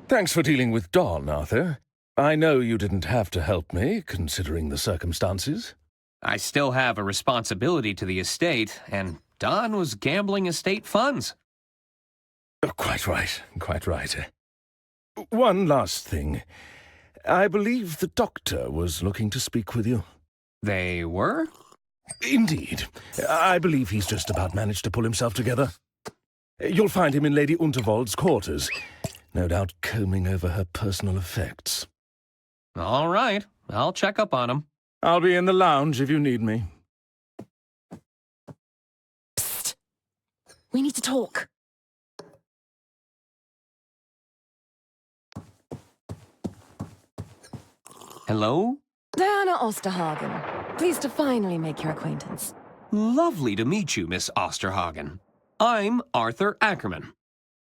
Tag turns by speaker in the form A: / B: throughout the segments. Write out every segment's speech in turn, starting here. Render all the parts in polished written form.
A: Thanks for dealing with Don, Arthur. I know you didn't have to help me, considering the circumstances.
B: I still have a responsibility to the estate, and Don was gambling estate funds.
A: Oh, quite right, quite right. One last thing. I believe the doctor was looking to speak with you.
B: They were?
A: Indeed. I believe he's just about managed to pull himself together. You'll find him in Lady Unterwald's quarters, no doubt combing over her personal effects.
B: All right, I'll check up on him.
A: I'll be in the lounge if you need me.
C: Psst. We need to talk.
B: Hello?
C: Diana Osterhagen. Pleased to finally make your acquaintance.
B: Lovely to meet you, Miss Osterhagen. I'm Arthur Ackerman.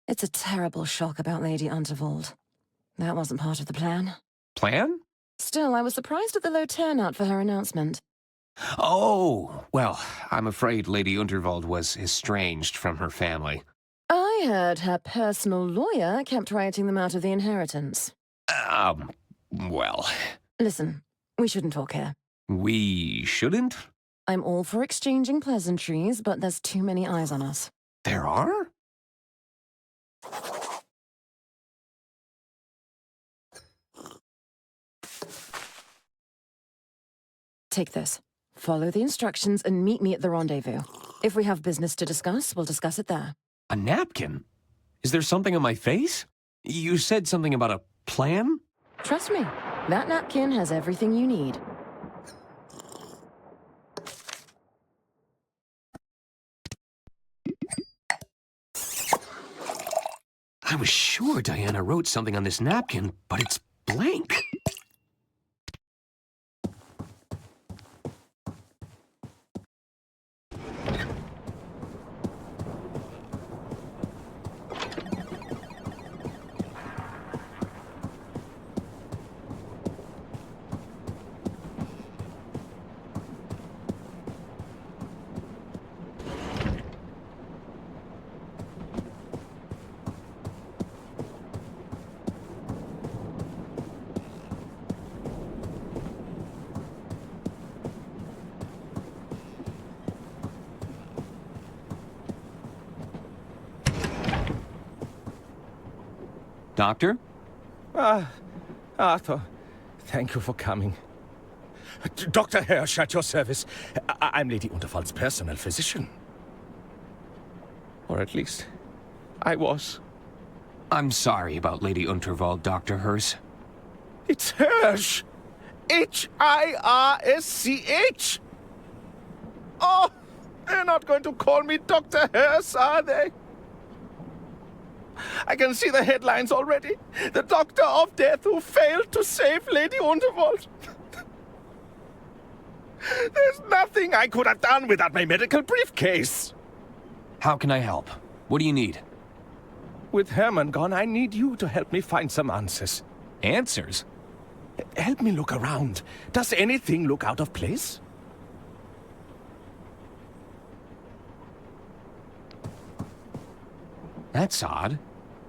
C: It's a terrible shock about Lady Unterwald. That wasn't part of the plan.
B: Plan?
C: Still, I was surprised at the low turnout for her announcement.
B: Oh, well, I'm afraid Lady Unterwald was estranged from her family.
C: I heard her personal lawyer kept writing them out of the inheritance.
B: Well...
C: Listen, we shouldn't talk here.
B: We shouldn't?
C: I'm all for exchanging pleasantries, but there's too many eyes on us.
B: There are?
C: Take this. Follow the instructions and meet me at the rendezvous. If we have business to discuss, we'll discuss it there.
B: A napkin? Is there something on my face? You said something about a plan?
C: Trust me, that napkin has everything you need.
B: I was sure Diana wrote something on this napkin, but it's blank. Doctor?
A: Arthur, thank you for coming. Dr. Hirsch at your service. I'm Lady Unterwald's personal physician. Or at least, I was.
B: I'm sorry about Lady Unterwald, Dr. Hirsch.
A: It's Hirsch! H-I-R-S-C-H! Oh, they're not going to call me Dr. Hirsch, are they? I can see the headlines already. The Doctor of Death who failed to save Lady Unterwald. There's nothing I could have done without my medical briefcase.
B: How can I help? What do you need?
A: With Herman gone, I need you to help me find some answers.
B: Answers?
A: Help me look around. Does anything look out of place?
B: That's odd.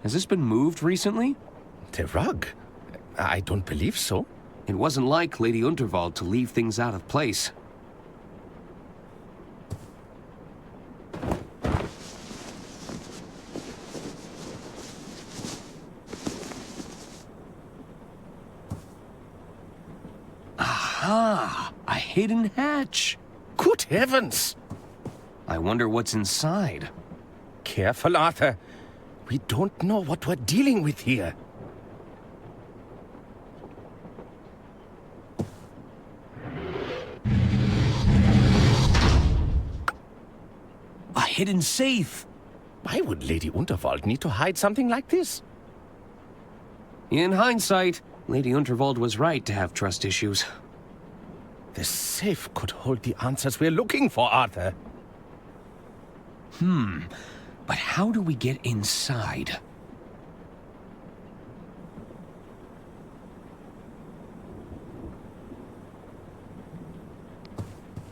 B: Has this been moved recently?
A: The rug? I don't believe so.
B: It wasn't like Lady Unterwald to leave things out of place. Aha! A hidden hatch!
A: Good heavens!
B: I wonder what's inside.
A: Careful, Arthur. We don't know what we're dealing with here.
B: A hidden safe!
A: Why would Lady Unterwald need to hide something like this?
B: In hindsight, Lady Unterwald was right to have trust issues.
A: The safe could hold the answers we're looking for, Arthur.
B: But how do we get inside?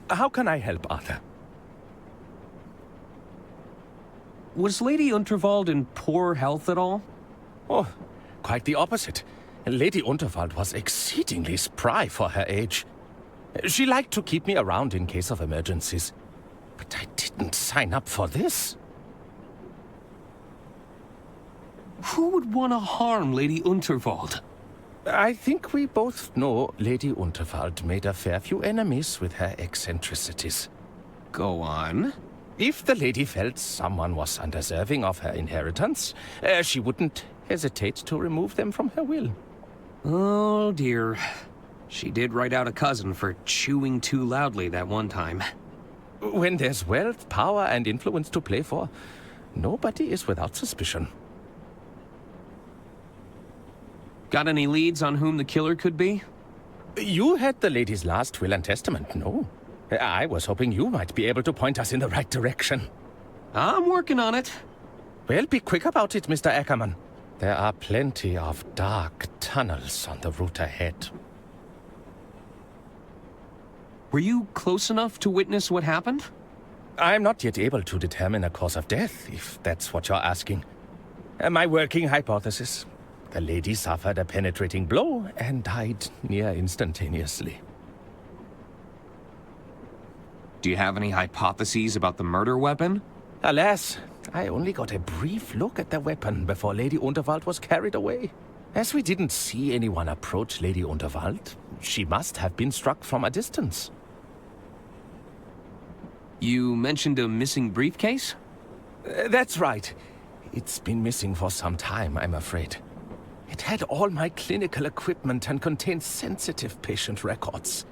A: How can I help, Arthur?
B: Was Lady Unterwald in poor health at all?
A: Oh, quite the opposite. Lady Unterwald was exceedingly spry for her age. She liked to keep me around in case of emergencies. But I didn't sign up for this.
B: Who would want to harm Lady Unterwald?
A: I think we both know Lady Unterwald made a fair few enemies with her eccentricities.
B: Go on.
A: If the lady felt someone was undeserving of her inheritance, she wouldn't hesitate to remove them from her will.
B: Oh dear. She did write out a cousin for chewing too loudly that one time.
A: When there's wealth, power, and influence to play for, nobody is without suspicion.
B: Got any leads on whom the killer could be?
A: You had the lady's last will and testament, no? I was hoping you might be able to point us in the right direction.
B: I'm working on it.
A: Well, be quick about it, Mr. Ackerman. There are plenty of dark tunnels on the route ahead.
B: Were you close enough to witness what happened?
A: I'm not yet able to determine a cause of death, if that's what you're asking. My working hypothesis: the lady suffered a penetrating blow and died near instantaneously.
B: Do you have any hypotheses about the murder weapon?
A: Alas, I only got a brief look at the weapon before Lady Unterwald was carried away. As we didn't see anyone approach Lady Unterwald, she must have been struck from a distance.
B: You mentioned a missing briefcase?
A: That's right. It's been missing for some time, I'm afraid. It had all my clinical equipment and contained sensitive patient records.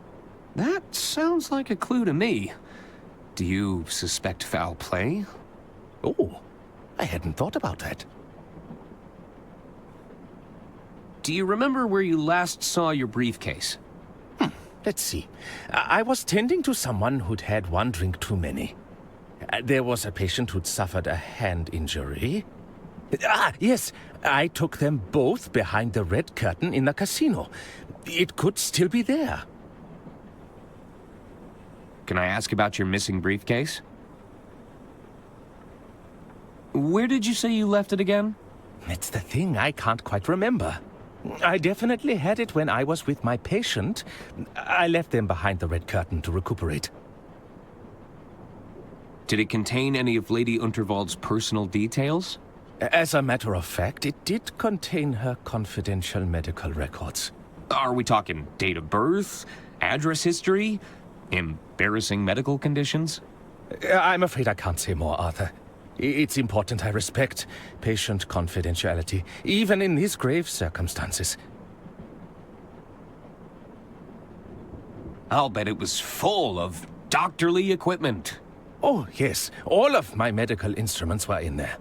B: That sounds like a clue to me. Do you suspect foul play?
A: Oh, I hadn't thought about that.
B: Do you remember where you last saw your briefcase?
A: Let's see. I was tending to someone who'd had one drink too many. There was a patient who'd suffered a hand injury. Yes, I took them both behind the red curtain in the casino. It could still be there.
B: Can I ask about your missing briefcase? Where did you say you left it again?
A: That's the thing, I can't quite remember. I definitely had it when I was with my patient. I left them behind the red curtain to recuperate.
B: Did it contain any of Lady Unterwald's personal details?
A: As a matter of fact, it did contain her confidential medical records.
B: Are we talking date of birth, address history, embarrassing medical conditions?
A: I'm afraid I can't say more, Arthur. It's important I respect patient confidentiality, even in these grave circumstances.
B: I'll bet it was full of doctorly equipment.
A: Oh, yes. All of my medical instruments were in there.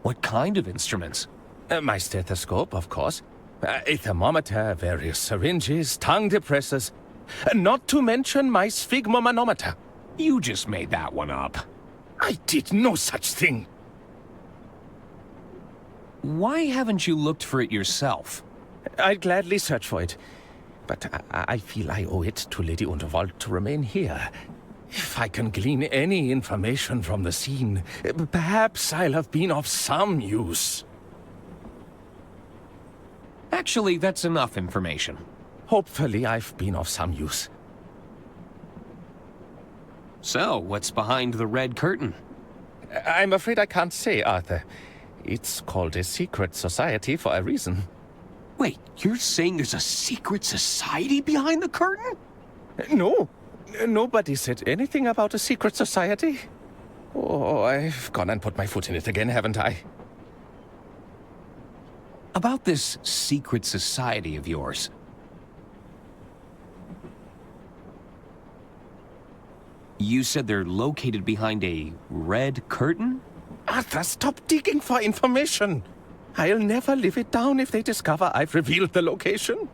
B: What kind of instruments?
A: My stethoscope, of course. A thermometer, various syringes, tongue depressors. Not to mention my sphygmomanometer.
B: You just made that one up.
A: I did no such thing.
B: Why haven't you looked for it yourself?
A: I'd gladly search for it. But I feel I owe it to Lady Unterwald to remain here. If I can glean any information from the scene, perhaps I'll have been of some use.
B: Actually, that's enough information.
A: Hopefully I've been of some use.
B: So, what's behind the red curtain?
A: I'm afraid I can't say, Arthur. It's called a secret society for a reason.
B: Wait, you're saying there's a secret society behind the curtain?
A: No. Nobody said anything about a secret society. Oh, I've gone and put my foot in it again, haven't I?
B: About this secret society of yours. You said they're located behind a red curtain?
A: Arthur, stop digging for information. I'll never live it down if they discover I've revealed the location.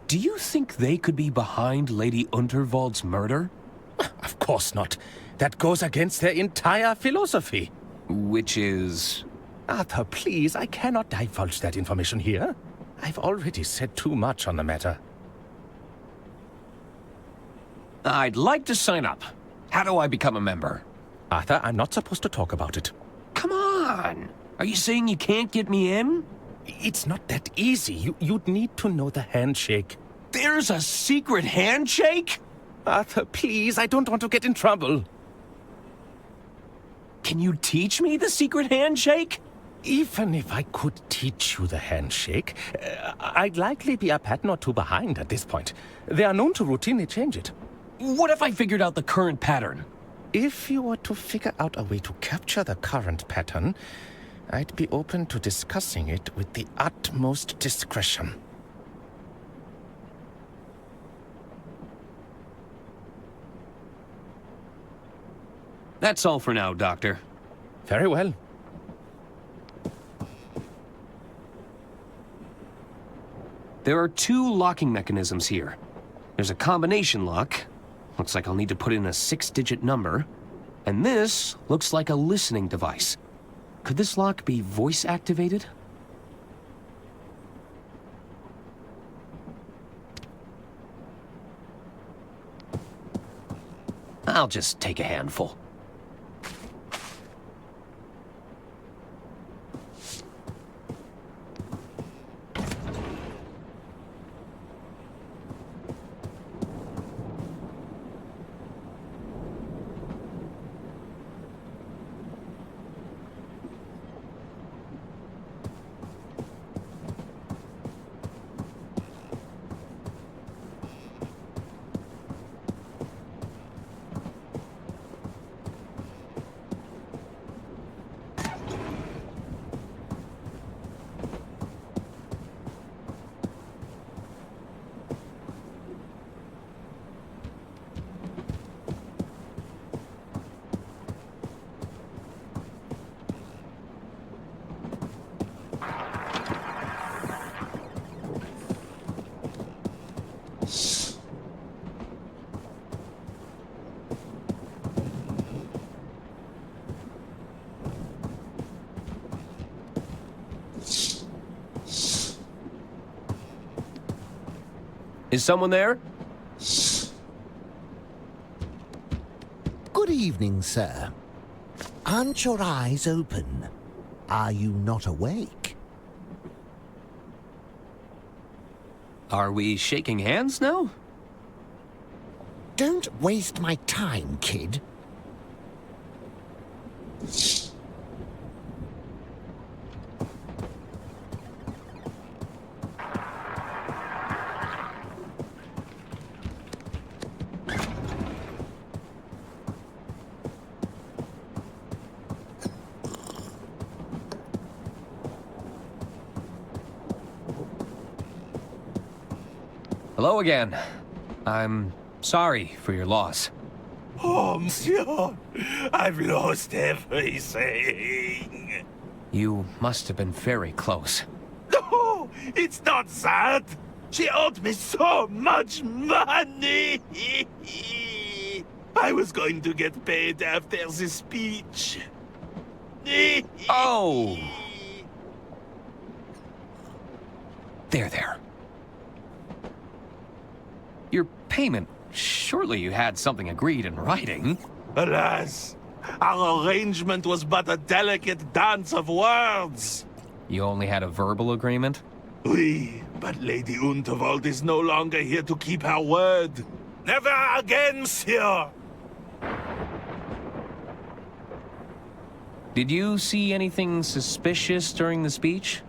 B: Do you think they could be behind Lady Unterwald's murder?
A: Of course not. That goes against their entire philosophy.
B: Which is...
A: Arthur, please, I cannot divulge that information here. I've already said too much on the matter.
B: I'd like to sign up. How do I become a member?
A: Arthur, I'm not supposed to talk about it.
B: Come on! Are you saying you can't get me in?
A: It's not that easy. You'd need to know the handshake.
B: There's a secret handshake?
A: Arthur, please, I don't want to get in trouble.
B: Can you teach me the secret handshake?
A: Even if I could teach you the handshake, I'd likely be a pattern or two behind at this point. They are known to routinely change it.
B: What if I figured out the current pattern?
A: If you were to figure out a way to capture the current pattern, I'd be open to discussing it with the utmost discretion.
B: That's all for now, Doctor.
A: Very well.
B: There are 2 locking mechanisms here. There's a combination lock. Looks like I'll need to put in a 6-digit number. And this looks like a listening device. Could this lock be voice-activated? I'll just take a handful. Is someone there?
D: Good evening, sir. Aren't your eyes open? Are you not awake?
B: Are we shaking hands now?
D: Don't waste my time, kid.
B: Hello again. I'm sorry for your loss.
E: Oh, monsieur, I've lost everything.
B: You must have been very close.
E: No, it's not that. She owed me so much money. I was going to get paid after the speech.
B: Oh! There. Your payment. Surely you had something agreed in writing.
E: Alas, our arrangement was but a delicate dance of words.
B: You only had a verbal agreement?
E: Oui, but Lady Unterwald is no longer here to keep her word. Never again, monsieur.
B: Did you see anything suspicious during the speech?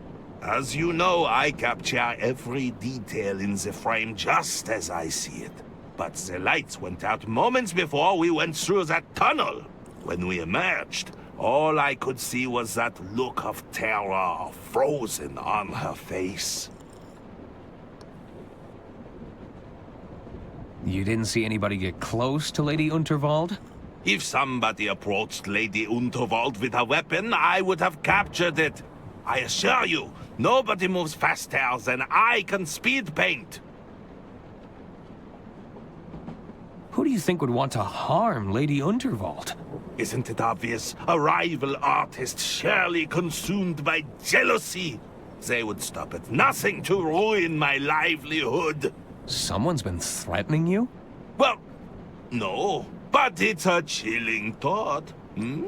E: As you know, I capture every detail in the frame just as I see it. But the lights went out moments before we went through that tunnel. When we emerged, all I could see was that look of terror frozen on her face.
B: You didn't see anybody get close to Lady Unterwald?
E: If somebody approached Lady Unterwald with a weapon, I would have captured it. I assure you, nobody moves faster than I can speed paint.
B: Who do you think would want to harm Lady Unterwald?
E: Isn't it obvious? A rival artist surely consumed by jealousy. They would stop at nothing to ruin my livelihood.
B: Someone's been threatening you?
E: Well, no, but it's a chilling thought, hmm?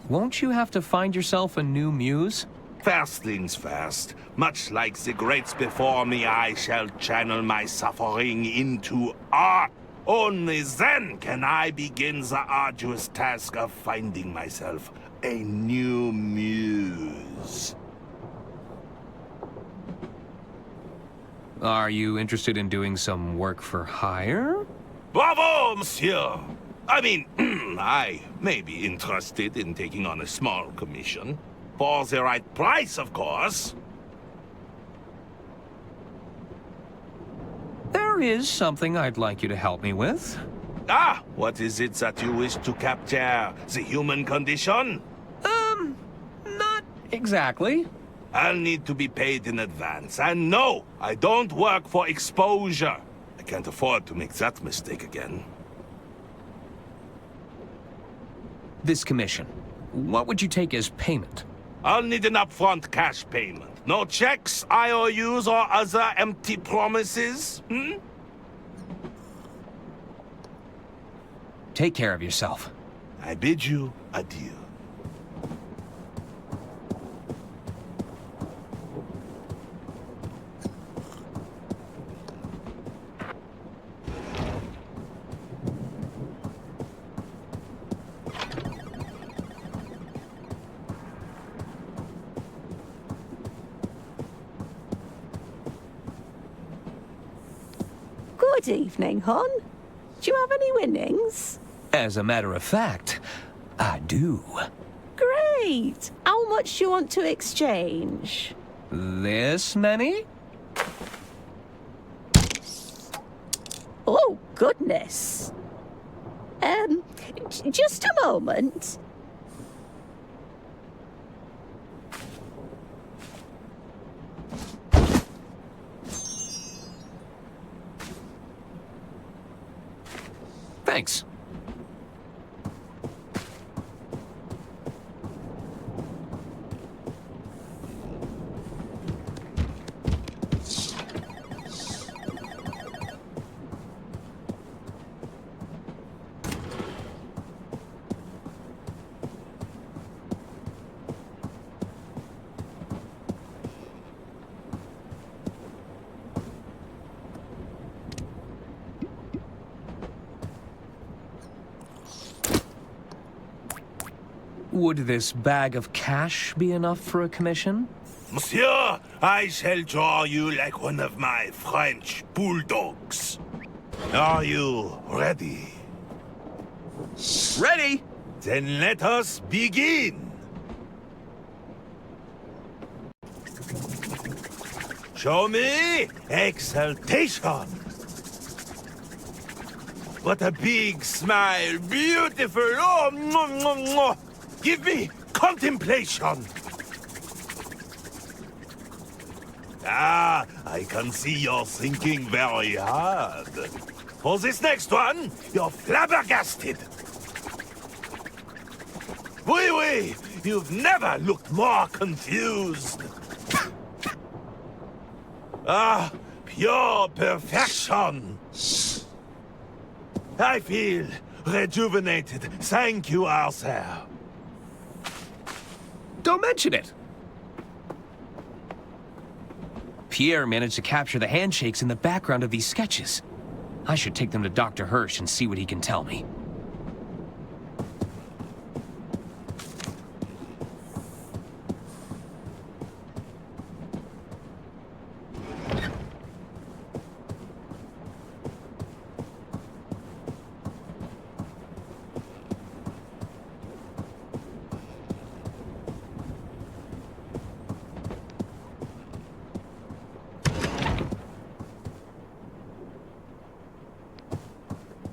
B: won't you have to find yourself a new muse?
E: First things first. Much like the greats before me, I shall channel my suffering into art. Only then can I begin the arduous task of finding myself a new muse.
B: Are you interested in doing some work for hire?
E: Bravo, monsieur! I mean, I may be interested in taking on a small commission. For the right price, of course.
B: There is something I'd like you to help me with.
E: Ah, what is it that you wish to capture? The human condition?
B: Not exactly.
E: I'll need to be paid in advance. And no, I don't work for exposure. I can't afford to make that mistake again.
B: This commission, what would you take as payment?
E: I'll need an upfront cash payment. No checks, IOUs, or other empty promises,
B: Take care of yourself.
E: I bid you adieu.
F: Good evening, hon. Do you have any winnings?
B: As a matter of fact, I do.
F: Great. How much do you want to exchange?
B: This many?
F: Oh, goodness. Just a moment.
B: Thanks. Would this bag of cash be enough for a commission?
E: Monsieur, I shall draw you like one of my French bulldogs. Are you ready?
B: Ready!
E: Then let us begin. Show me exaltation. What a big smile, beautiful. Oh, mwah, mwah, mwah. Give me contemplation. Ah, I can see you're thinking very hard. For this next one, you're flabbergasted. Oui, oui, you've never looked more confused. Ah, pure perfection. I feel rejuvenated. Thank you, Arthur.
B: Don't mention it! Pierre managed to capture the handshakes in the background of these sketches. I should take them to Dr. Hirsch and see what he can tell me.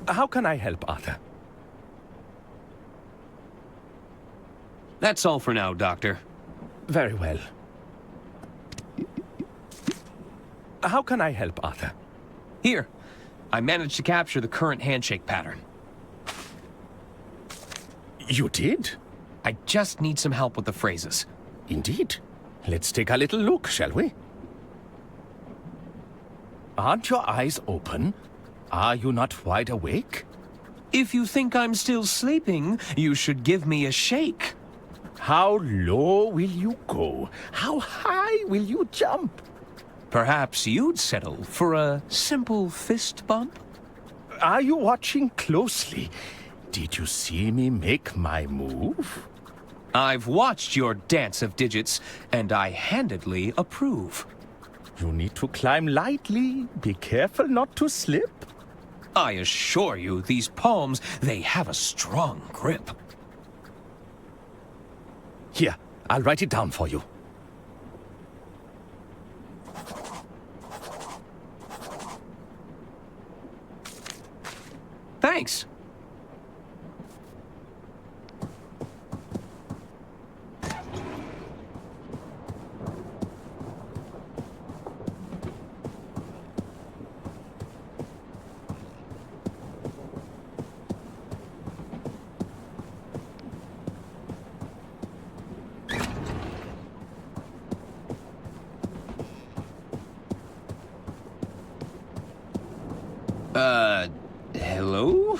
A: How can I help, Arthur?
B: That's all for now, Doctor.
A: Very well. How can I help, Arthur?
B: Here, I managed to capture the current handshake pattern.
A: You did?
B: I just need some help with the phrases.
A: Indeed. Let's take a little look, shall we? Aren't your eyes open? Are you not wide awake?
B: If you think I'm still sleeping, you should give me a shake.
A: How low will you go? How high will you jump?
B: Perhaps you'd settle for a simple fist bump?
A: Are you watching closely? Did you see me make my move?
B: I've watched your dance of digits, and I handedly approve.
A: You need to climb lightly. Be careful not to slip.
B: I assure you, these palms, they have a strong grip.
A: Here, I'll write it down for you.
B: Thanks. Hello?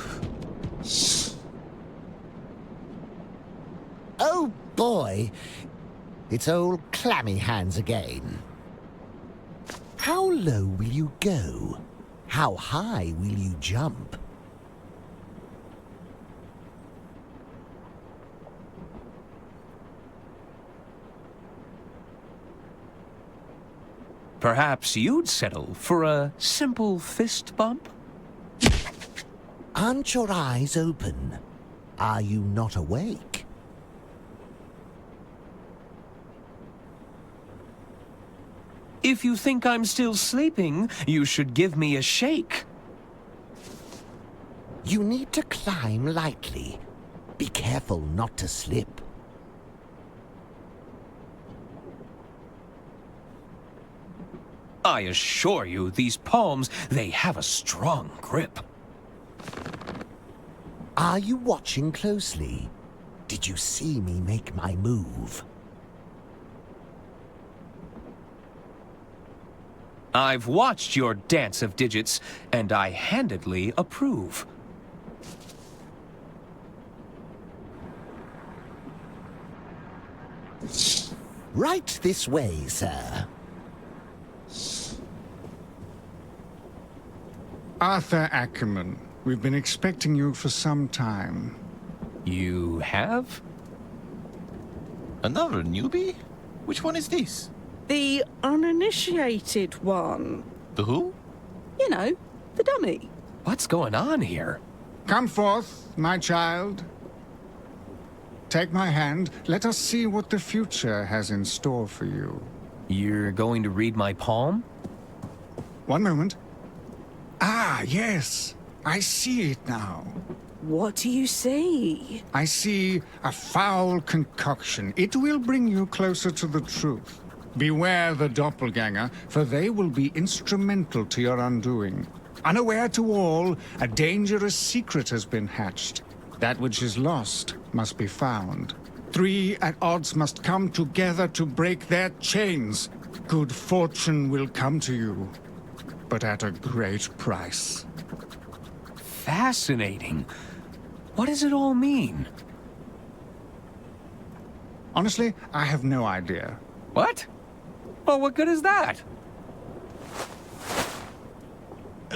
D: Oh boy, it's old clammy hands again. How low will you go? How high will you jump?
B: Perhaps you'd settle for a simple fist bump?
D: Aren't your eyes open? Are you not awake?
B: If you think I'm still sleeping, you should give me a shake.
D: You need to climb lightly. Be careful not to slip.
B: I assure you, these palms, they have a strong grip.
D: Are you watching closely? Did you see me make my move?
B: I've watched your dance of digits, and I handedly approve.
D: Right this way, sir.
G: Arthur Ackerman, we've been expecting you for some time.
B: You have?
H: Another newbie? Which one is this?
F: The uninitiated one.
H: The who?
F: You know, the dummy.
B: What's going on here?
G: Come forth, my child. Take my hand. Let us see what the future has in store for you.
B: You're going to read my palm?
G: One moment. Ah, yes. I see it now.
F: What do you see?
G: I see a foul concoction. It will bring you closer to the truth. Beware the doppelganger, for they will be instrumental to your undoing. Unaware to all, a dangerous secret has been hatched. That which is lost must be found. 3 at odds must come together to break their chains. Good fortune will come to you, but at a great price.
B: Fascinating. What does it all mean?
G: Honestly, I have no idea.
B: What? Well, what good is that?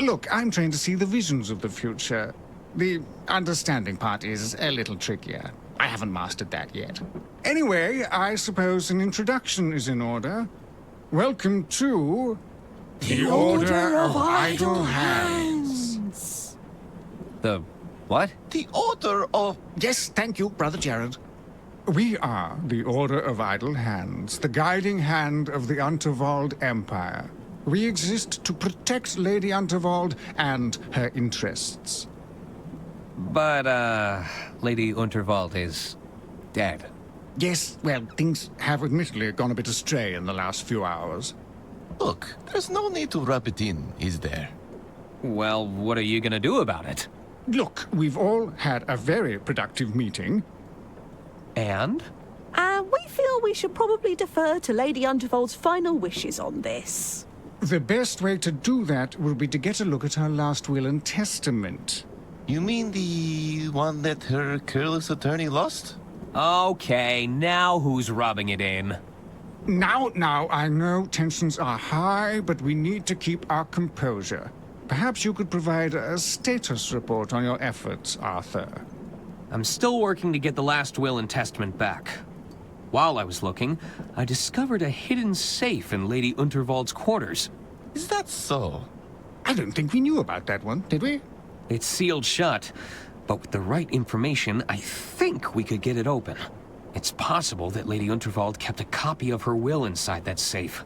G: Look, I'm trained to see the visions of the future. The understanding part is a little trickier. I haven't mastered that yet. Anyway, I suppose an introduction is in order. Welcome to... the Order of Idle Hands.
B: The what?
H: The Order of...
G: Yes, thank you, Brother Jared. We are the Order of Idle Hands, the guiding hand of the Unterwald Empire. We exist to protect Lady Unterwald and her interests.
B: But, Lady Unterwald is dead.
G: Yes, well, things have admittedly gone a bit astray in the last few hours.
H: Look, there's no need to rub it in, is there?
B: Well, what are you gonna do about it?
G: Look, we've all had a very productive meeting.
B: And?
F: We feel we should probably defer to Lady Unterwald's final wishes on this.
G: The best way to do that will be to get a look at her last will and testament.
H: You mean the one that her careless attorney lost?
B: Okay, now who's rubbing it in?
G: Now, I know tensions are high, but we need to keep our composure. Perhaps you could provide a status report on your efforts, Arthur.
B: I'm still working to get the last will and testament back. While I was looking, I discovered a hidden safe in Lady Unterwald's quarters.
H: Is that so?
G: I don't think we knew about that one, did we?
B: It's sealed shut, but with the right information, I think we could get it open. It's possible that Lady Unterwald kept a copy of her will inside that safe.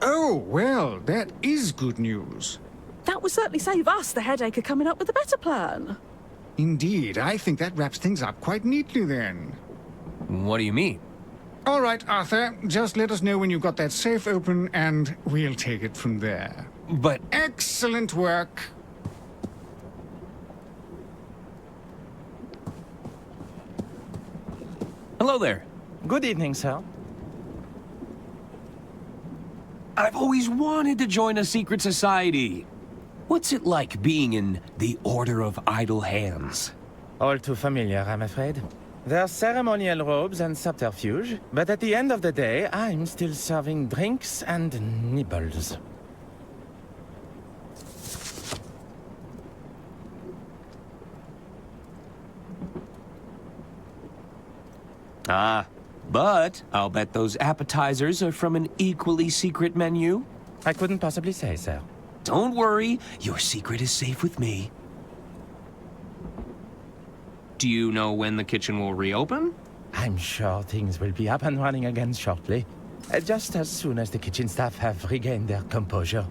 G: Oh, well, that is good news.
F: That would certainly save us the headache of coming up with a better plan.
G: Indeed, I think that wraps things up quite neatly then.
B: What do you mean?
G: All right, Arthur, just let us know when you've got that safe open and we'll take it from there.
B: But
G: Excellent work.
B: hello there.
I: Good evening, sir.
B: I've always wanted to join a secret society. What's it like being in the Order of Idle Hands?
I: All too familiar, I'm afraid. There's ceremonial robes and subterfuge, but at the end of the day, I'm still serving drinks and nibbles.
B: Ah, but I'll bet those appetizers are from an equally secret menu.
I: I couldn't possibly say, sir.
B: Don't worry, your secret is safe with me. Do you know when the kitchen will reopen?
I: I'm sure things will be up and running again shortly. Just as soon as the kitchen staff have regained their composure.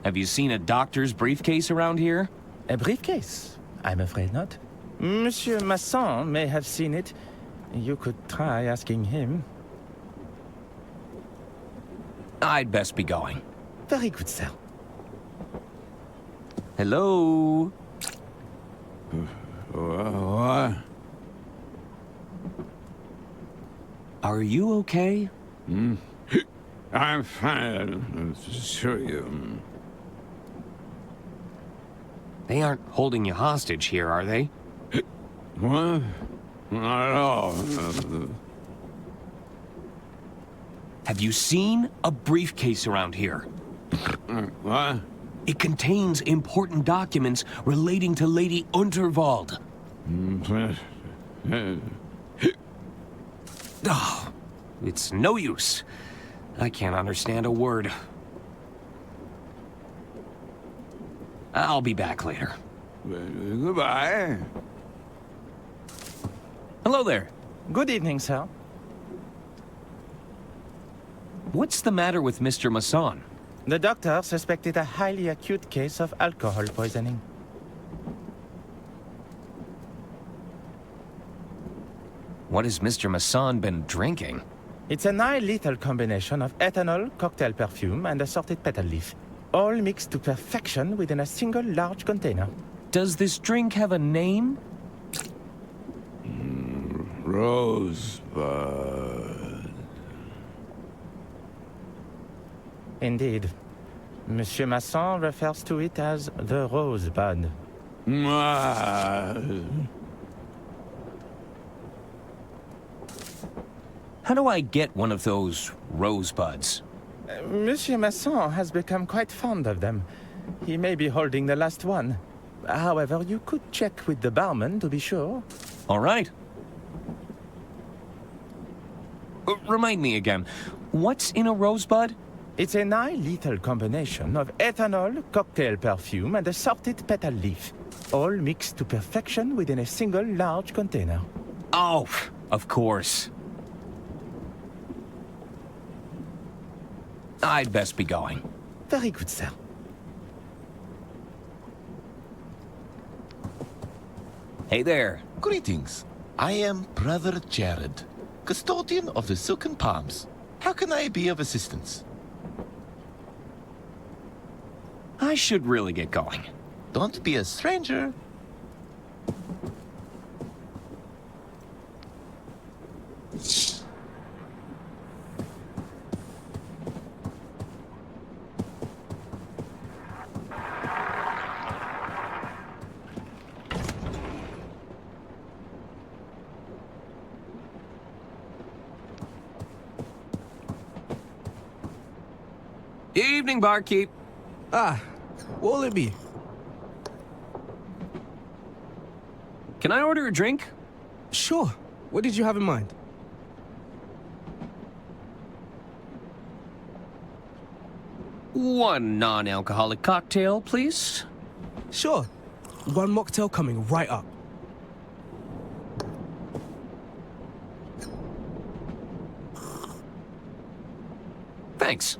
B: Have you seen a doctor's briefcase around here?
I: A briefcase? I'm afraid not. Monsieur Masson may have seen it. You could try asking him.
B: I'd best be going.
I: Very good, sir.
B: Hello?
J: What?
B: Are you okay?
J: I'm fine. I assure you.
B: They aren't holding you hostage here, are they?
J: What? Not at all.
B: Have you seen a briefcase around here?
J: What?
B: It contains important documents relating to Lady Unterwald. Oh, it's no use. I can't understand a word. I'll be back later.
J: Goodbye.
B: Hello there.
I: Good evening, sir.
B: What's the matter with Mr. Masson?
I: The doctor suspected a highly acute case of alcohol poisoning.
B: What has Mr. Masson been drinking?
I: It's a nigh-lethal combination of ethanol, cocktail perfume, and assorted petal leaf. All mixed to perfection within a single large container.
B: Does this drink have a name?
J: Rosebud.
I: Indeed. Monsieur Masson refers to it as the Rosebud.
B: How do I get one of those rosebuds?
I: Monsieur Masson has become quite fond of them. He may be holding the last one. However, you could check with the barman to be sure.
B: All right. Remind me again, what's in a rosebud?
I: It's a nigh-lethal combination of ethanol, cocktail perfume, and assorted petal leaf. All mixed to perfection within a single large container.
B: Oh, of course. I'd best be going.
I: Very good, sir.
B: Hey there.
H: Greetings. I am Brother Jared, custodian of the Silken Palms. How can I be of assistance?
B: I should really get going.
H: Don't be a stranger.
B: Evening, barkeep.
K: Ah, what'll it be?
B: Can I order a drink?
K: Sure. What did you have in mind?
B: One non-alcoholic cocktail, please.
K: Sure. One mocktail coming right up.
B: Thanks.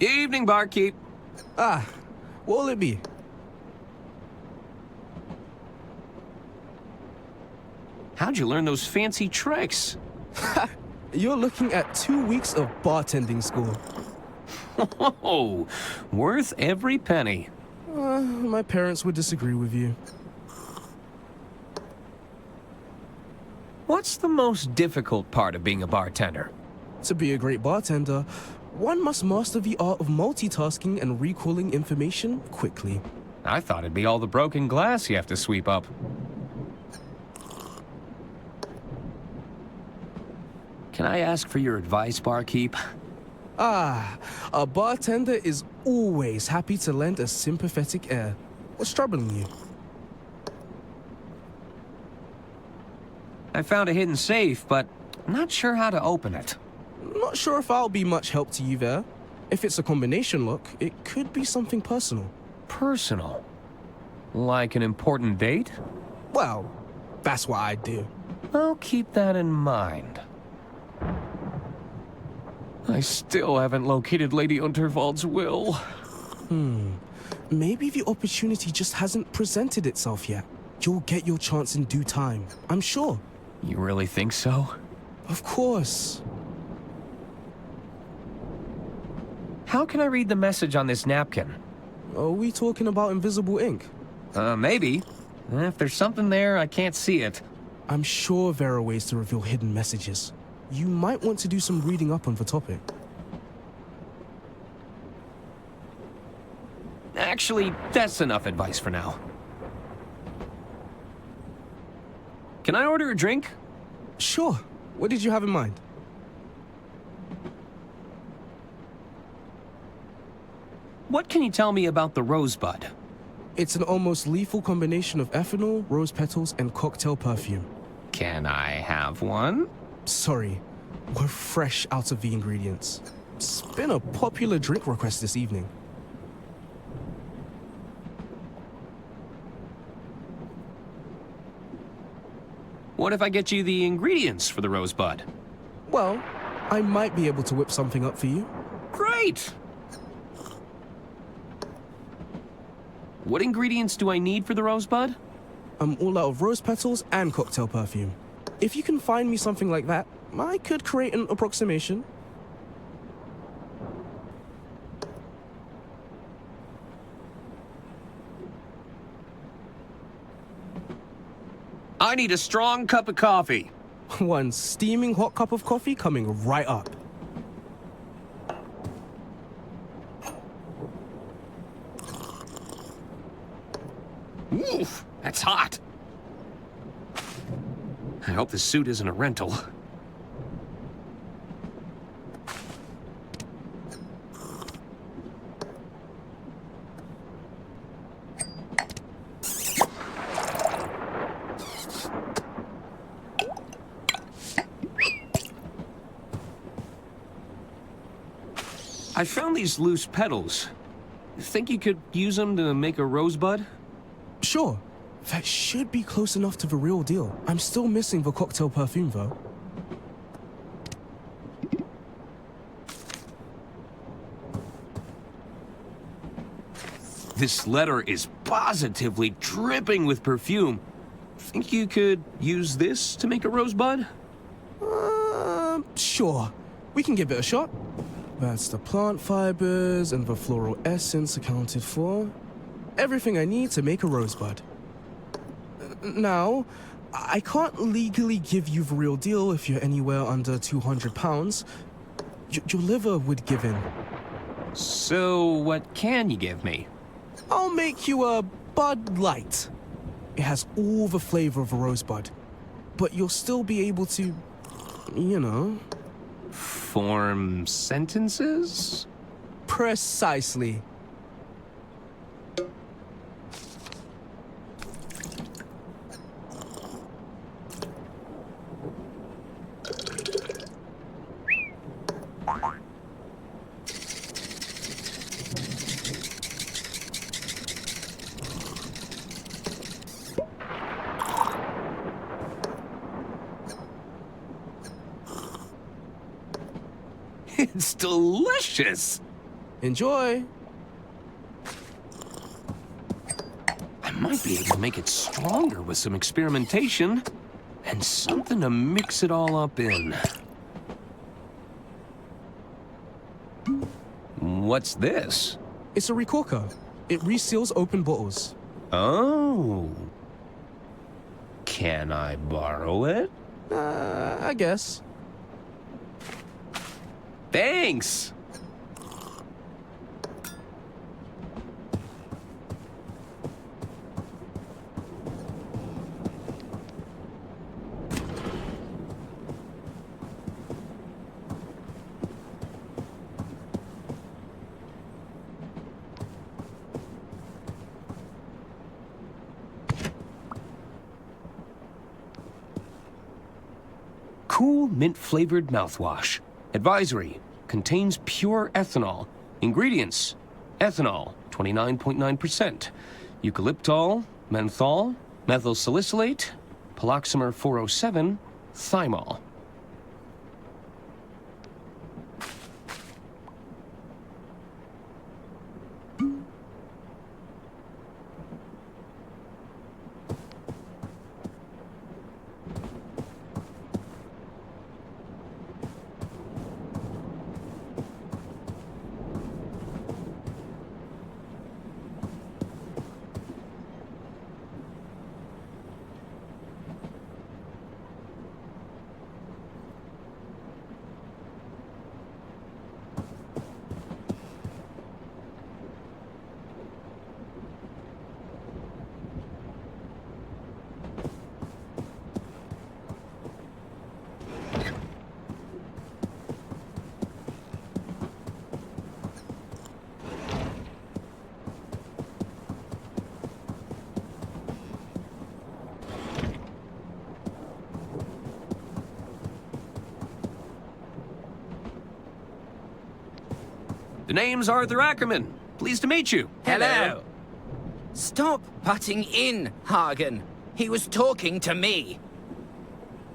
B: Evening, barkeep.
K: Ah, what'll it be?
B: How'd you learn those fancy tricks?
K: You're looking at 2 weeks of bartending school.
B: Whoa, worth every penny.
K: My parents would disagree with you.
B: What's the most difficult part of being a bartender?
K: To be a great bartender, one must master the art of multitasking and recalling information quickly.
B: I thought it'd be all the broken glass you have to sweep up. Can I ask for your advice, barkeep?
K: Ah, a bartender is always happy to lend a sympathetic ear. What's troubling you?
B: I found a hidden safe, but I'm not sure how to open it.
K: Not sure if I'll be much help to you there. If it's a combination lock, it could be something personal.
B: Personal? Like an important date?
K: Well, that's what I do.
B: I'll keep that in mind. I still haven't located Lady Unterwald's will.
K: Maybe the opportunity just hasn't presented itself yet. You'll get your chance in due time, I'm sure.
B: You really think so?
K: Of course.
B: How can I read the message on this napkin?
K: Are we talking about invisible ink?
B: Maybe. If there's something there, I can't see it.
K: I'm sure there are ways to reveal hidden messages. You might want to do some reading up on the topic.
B: Actually, that's enough advice for now. Can I order a drink?
K: Sure. What did you have in mind?
B: What can you tell me about the rosebud?
K: It's an almost lethal combination of ethanol, rose petals, and cocktail perfume.
B: Can I have one?
K: Sorry, we're fresh out of the ingredients. It's been a popular drink request this evening.
B: What if I get you the ingredients for the rosebud?
K: Well, I might be able to whip something up for you.
B: Great! What ingredients do I need for the rosebud?
K: I'm all out of rose petals and cocktail perfume. If you can find me something like that, I could create an approximation.
B: I need a strong cup of coffee.
K: One steaming hot cup of coffee coming right up.
B: Oof, that's hot. I hope this suit isn't a rental. I found these loose petals. Think you could use them to make a rosebud?
K: Sure. That should be close enough to the real deal. I'm still missing the cocktail perfume, though.
B: This letter is positively dripping with perfume. Think you could use this to make a rosebud?
K: Sure. We can give it a shot. That's the plant fibers and the floral essence accounted for. Everything I need to make a rosebud. Now, I can't legally give you the real deal if you're anywhere under 200 pounds. Your liver would give in.
B: So, what can you give me?
K: I'll make you a Bud Light. It has all the flavor of a rosebud, but you'll still be able to you know.
B: Form sentences?
K: Precisely.
B: It's delicious!
K: Enjoy.
B: I might be able to make it stronger with some experimentation. And something to mix it all up in. What's this?
K: It's a recorker. It reseals open bottles.
B: Oh. Can I borrow it?
K: I guess.
B: Thanks! Cool mint-flavored mouthwash. Advisory. Contains pure ethanol. Ingredients: ethanol, 29.9%, eucalyptol, menthol, methyl salicylate, paloxamer 407, thymol. The name's Arthur Ackerman. Pleased to meet you.
L: Hello. Stop butting in, Hagen. He was talking to me.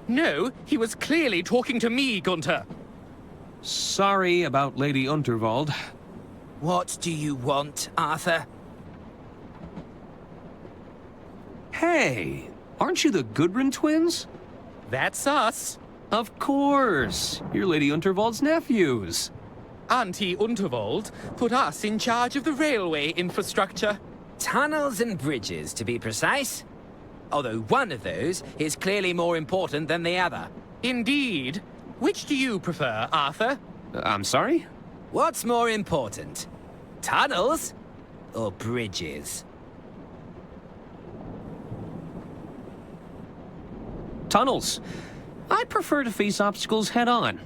A: No, he was clearly talking to me, Gunther.
B: Sorry about Lady Unterwald.
L: What do you want, Arthur?
B: Hey, aren't you the Gudrun twins?
A: That's us.
B: Of course. You're Lady Unterwald's nephews.
A: Auntie Unterwald put us in charge of the railway infrastructure.
L: Tunnels and bridges, to be precise. Although one of those is clearly more important than the other.
A: Indeed. Which do you prefer, Arthur?
B: I'm sorry?
L: What's more important? Tunnels or bridges?
B: Tunnels. I prefer to face obstacles head-on.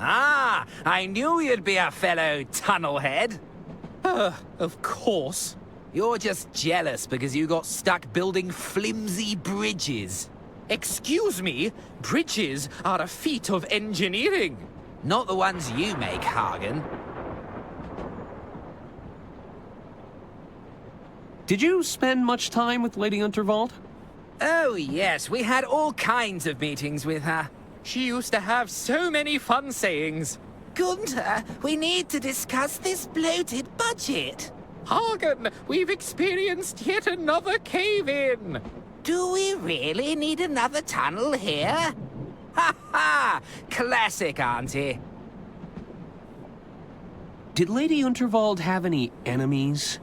L: Ah, I knew you'd be a fellow tunnelhead.
A: Of course.
L: You're just jealous because you got stuck building flimsy bridges.
A: Excuse me, bridges are a feat of engineering.
L: Not the ones you make, Hagen.
B: Did you spend much time with Lady Unterwald?
L: Oh, yes, we had all kinds of meetings with her.
A: She used to have so many fun sayings.
L: Gunther, we need to discuss this bloated budget.
A: Hagen, we've experienced yet another cave-in.
L: Do we really need another tunnel here? Ha ha! Classic, Auntie.
B: Did Lady Unterwald have any enemies?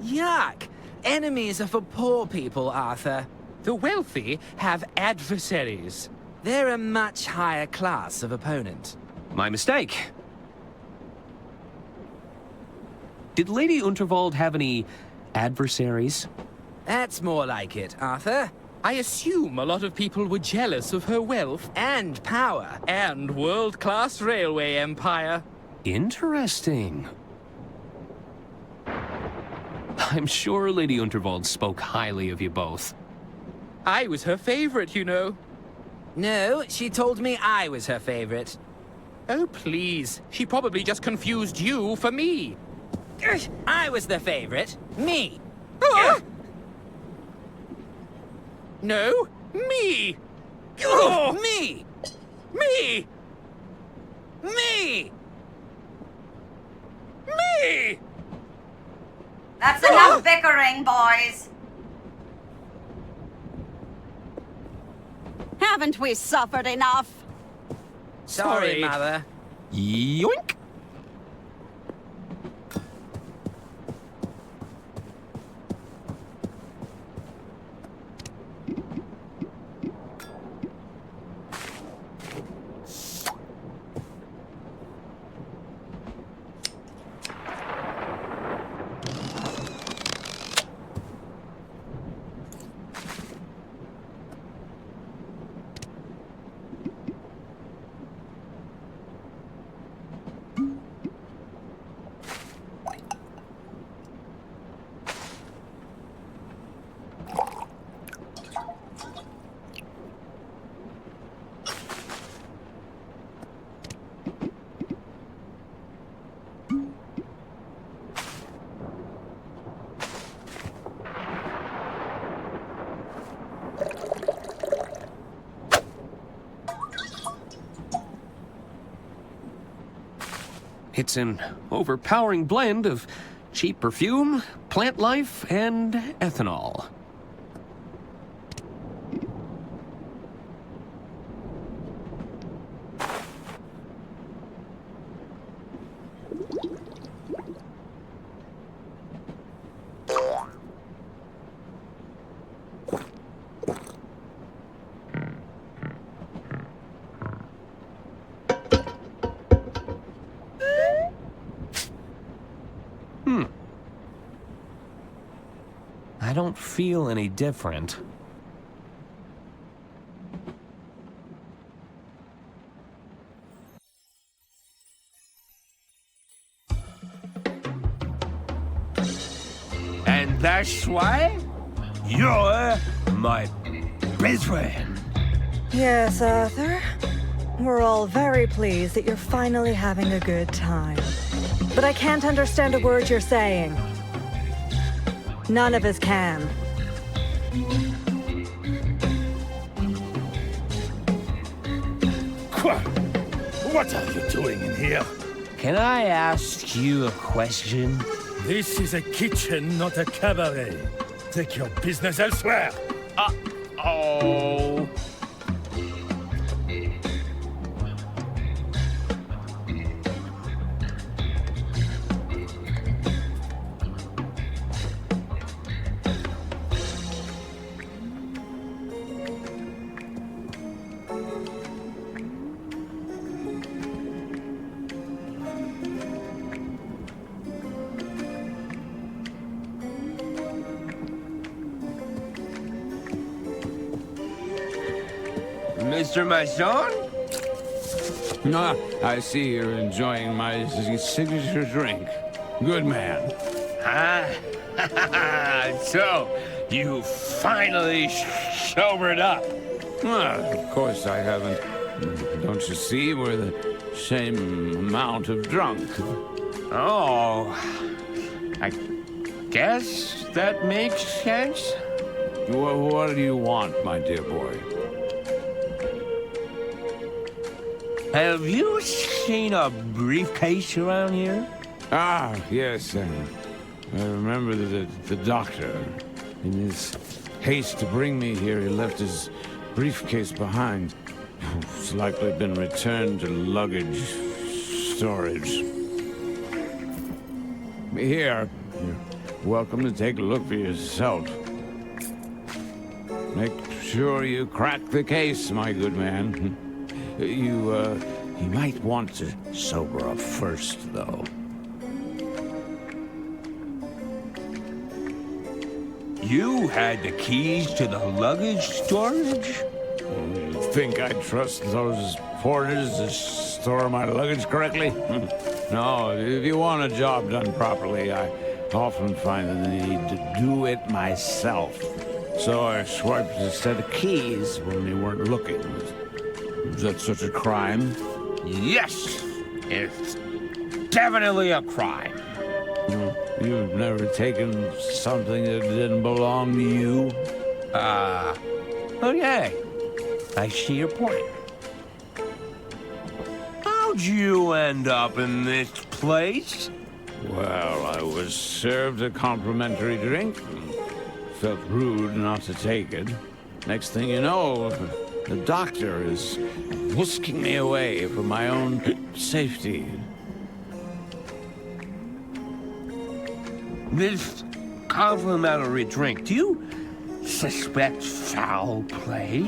L: Yuck! Enemies are for poor people, Arthur.
A: The wealthy have adversaries.
L: They're a much higher class of opponent.
B: My mistake. Did Lady Unterwald have any adversaries?
L: That's more like it, Arthur. I assume a lot of people were jealous of her wealth and power and world-class railway empire.
B: Interesting. I'm sure Lady Unterwald spoke highly of you both.
L: I was her favorite, you know. No, she told me I was her favorite. Oh, please. She probably just confused you for me. I was the favorite. Me. No, me! Oh, me! Me! Me! Me!
M: That's enough bickering, boys.
F: Haven't we suffered enough?
L: Sorry, Mother.
B: Yoink! It's an overpowering blend of cheap perfume, plant life, and ethanol. I don't feel any different.
J: And that's why you're my best friend.
N: Yes, Arthur. We're all very pleased that you're finally having a good time. But I can't understand a word you're saying. None of us can.
A: What are you doing in here?
J: Can I ask you a question?
A: This is a kitchen, not a cabaret. Take your business elsewhere.
J: Uh-oh. Mr. Masson?
O: Ah, I see you're enjoying my signature drink. Good man.
J: So, you finally sobered up.
O: Well, of course I haven't. Don't you see, we're the same amount of drunk.
J: Oh, I guess that makes sense.
O: What do you want, my dear boy?
J: Have you seen a briefcase around here?
O: Ah, yes. I remember the doctor. In his haste to bring me here, he left his briefcase behind. It's likely been returned to luggage storage. Here, you're welcome to take a look for yourself. Make sure you crack the case, my good man. You might want to sober up first, though.
J: You had the keys to the luggage storage?
O: You think I'd trust those porters to store my luggage correctly? No, if you want a job done properly, I often find the need to do it myself. So I swiped a set of keys when they weren't looking. Is that such a crime?
J: Yes! It's definitely a crime.
O: You've never taken something that didn't belong to you?
J: Okay. I see your point. How'd you end up in this place?
O: Well, I was served a complimentary drink. Felt rude not to take it. Next thing you know, the doctor is whisking me away for my own safety.
J: This complimentary drink, do you suspect foul play?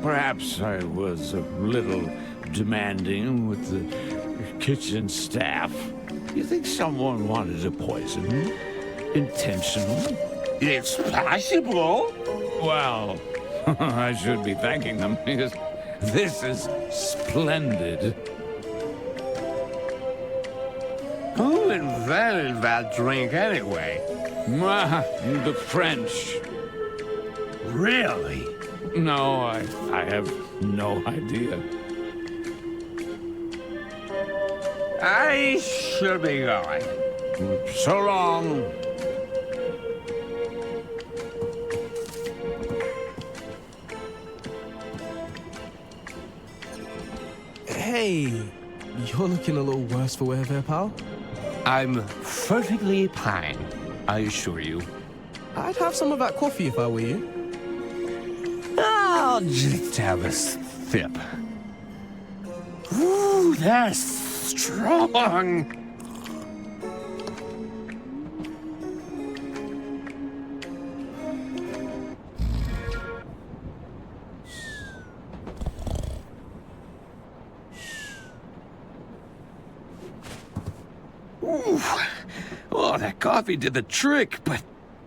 O: Perhaps I was a little demanding with the kitchen staff. You think someone wanted to poison me? Intentionally?
J: It's possible.
O: Well, I should be thanking them because this is splendid.
J: Who invented that drink anyway?
O: The French.
J: Really?
O: No, I have no idea.
J: I should be going.
O: So long.
K: Hey, you're looking a little worse for wear there, pal.
B: I'm perfectly fine, I assure you.
K: I'd have some of that coffee if I were you.
J: I'll just have a sip. Ooh, that's strong. Ooh, oh, that coffee did the trick, but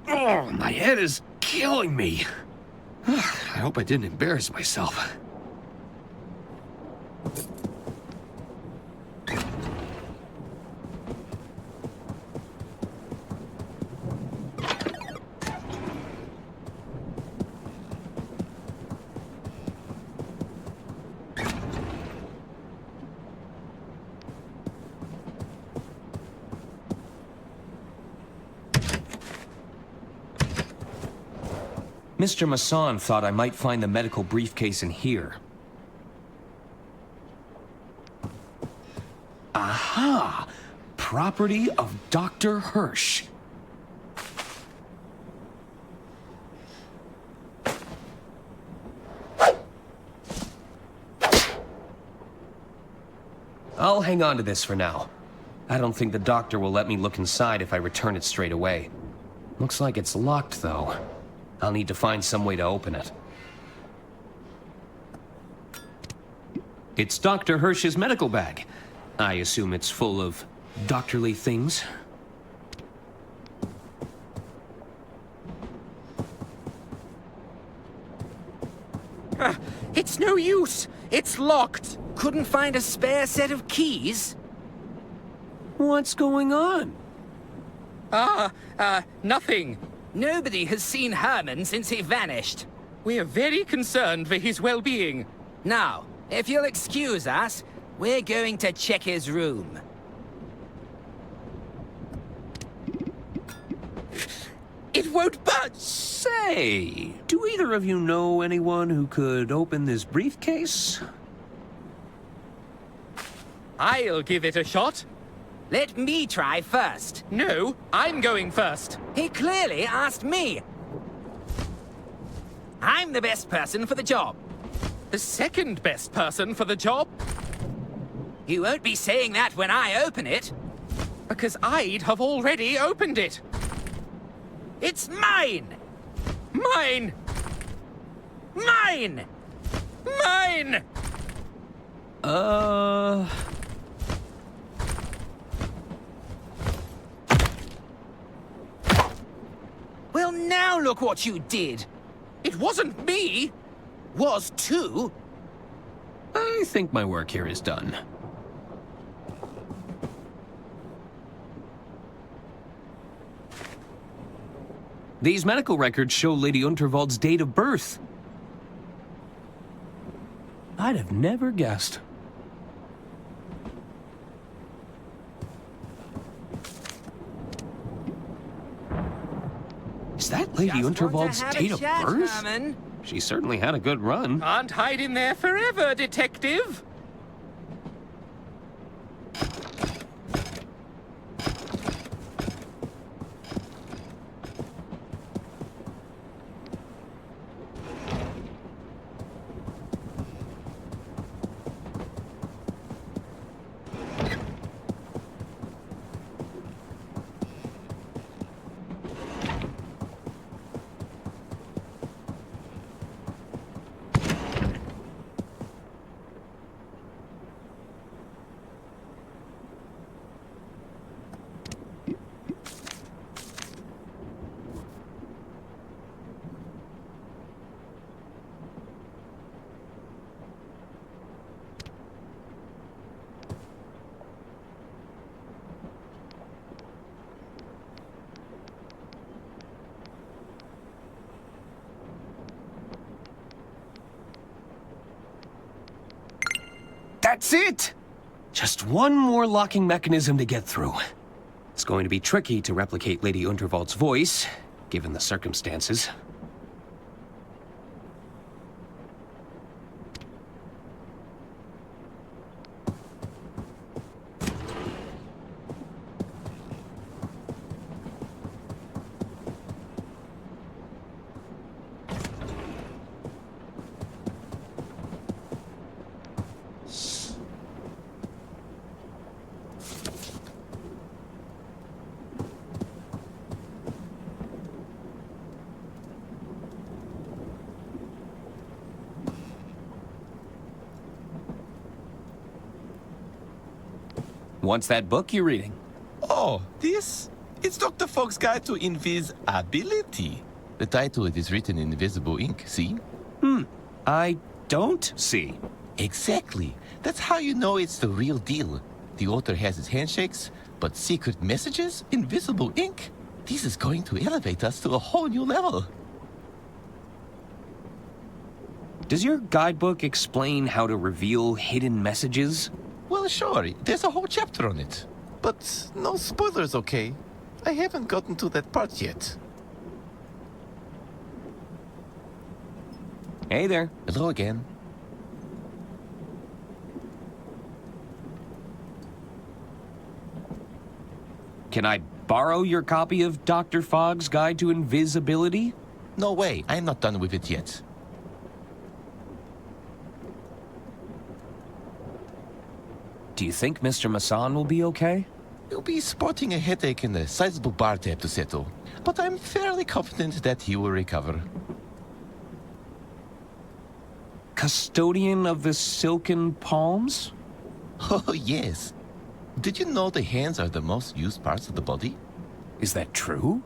J: oh, my head is killing me. I hope I didn't embarrass myself.
B: Mr. Masson thought I might find the medical briefcase in here. Aha! Property of Dr. Hirsch. I'll hang on to this for now. I don't think the doctor will let me look inside if I return it straight away. Looks like it's locked, though. I'll need to find some way to open it. It's Dr. Hirsch's medical bag. I assume it's full of doctorly things.
L: It's no use! It's locked! Couldn't find a spare set of keys?
B: What's going on?
L: Nothing. Nobody has seen Herman since he vanished. We're very concerned for his well-being. Now, if you'll excuse us, we're going to check his room. It won't budge!
B: Say, do either of you know anyone who could open this briefcase?
L: I'll give it a shot.
F: Let me try first.
L: No, I'm going first.
F: He clearly asked me. I'm the best person for the job.
L: The second best person for the job?
F: You won't be saying that when I open it.
L: Because I'd have already opened it.
F: It's mine!
L: Mine!
F: Mine!
L: Mine!
F: Well,
L: now look what you did! It wasn't me! Was too!
B: I think my work here is done. These medical records show Lady Unterwald's date of birth. I'd have never guessed. Is that Lady Unterwald's date of birth?
L: Herman.
B: She certainly had a good run.
L: Can't hide in there forever, detective!
B: That's it! Just one more locking mechanism to get through. It's going to be tricky to replicate Lady Unterwald's voice, given the circumstances. What's that book you're reading?
H: Oh, this? It's Dr. Fogg's Guide to Invisibility. The title is written in invisible ink, see?
B: I don't see.
H: Exactly. That's how you know it's the real deal. The author has his handshakes, but secret messages? Invisible ink? This is going to elevate us to a whole new level.
B: Does your guidebook explain how to reveal hidden messages?
H: Well, sure. There's a whole chapter on it. But no spoilers, okay? I haven't gotten to that part yet.
B: Hey there.
H: Hello again.
B: Can I borrow your copy of Dr. Fogg's Guide to Invisibility?
H: No way. I'm not done with it yet.
B: Do you think Mr. Masson will be okay?
H: He'll be sporting a headache and a sizable bar tab to settle. But I'm fairly confident that he will recover.
B: Custodian of the Silken Palms?
H: Oh, yes. Did you know the hands are the most used parts of the body?
B: Is that true?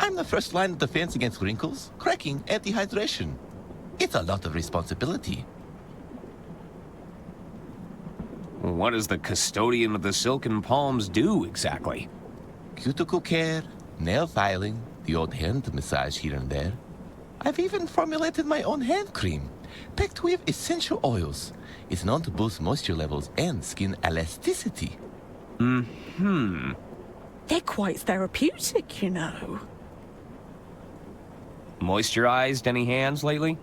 H: I'm the first line of defense against wrinkles, cracking, and dehydration. It's a lot of responsibility.
B: What does the Custodian of the Silken Palms do, exactly?
H: Cuticle care, nail filing, the odd hand massage here and there. I've even formulated my own hand cream, packed with essential oils. It's known to boost moisture levels and skin elasticity.
F: They're quite therapeutic, you know.
B: Moisturized any hands lately?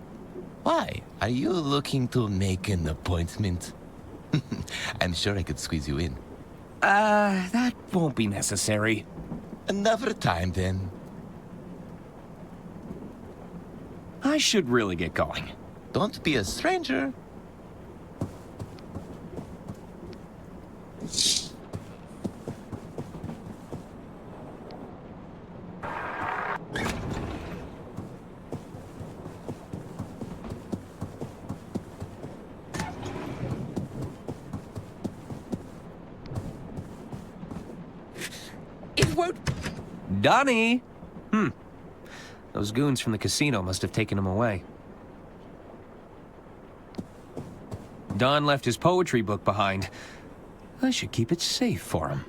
H: Why? Are you looking to make an appointment? I'm sure I could squeeze you in.
B: That won't be necessary.
H: Another time, then.
B: I should really get going.
H: Don't be a stranger.
L: It won't...
B: Donnie! Those goons from the casino must have taken him away. Don left his poetry book behind. I should keep it safe for him.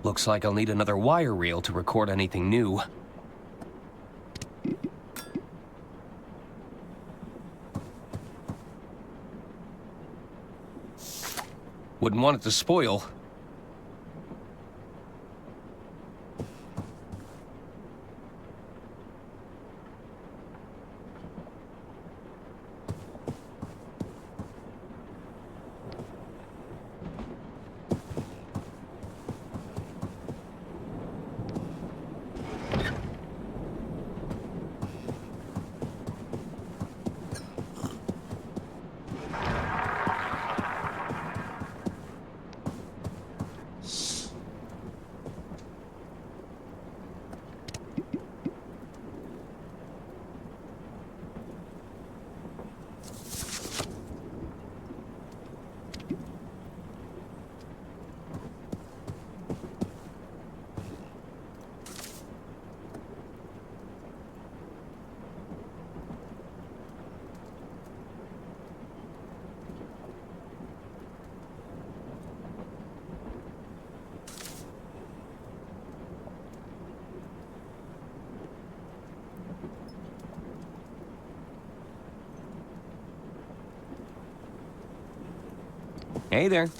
B: Looks like I'll need another wire reel to record anything new. Wouldn't want it to spoil. Hey there.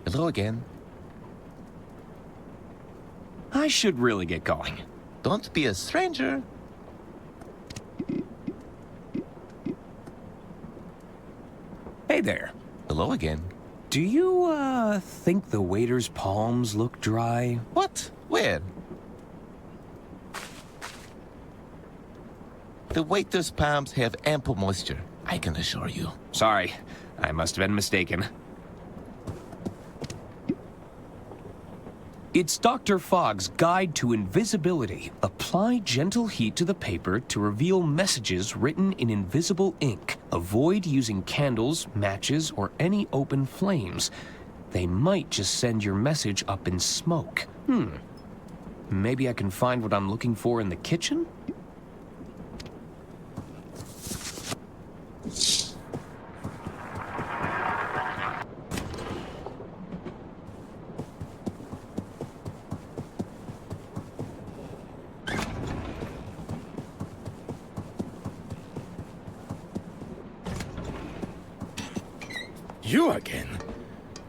H: Hello again.
B: I should really get going.
H: Don't be a stranger.
B: Hey there.
H: Hello again.
B: Do you, think the waiter's palms look dry?
H: What? Where? The waiter's palms have ample moisture, I can assure you.
B: Sorry, I must have been mistaken. It's Dr. Fogg's Guide to Invisibility. Apply gentle heat to the paper to reveal messages written in invisible ink. Avoid using candles, matches, or any open flames. They might just send your message up in smoke. Maybe I can find what I'm looking for in the kitchen?
A: You again?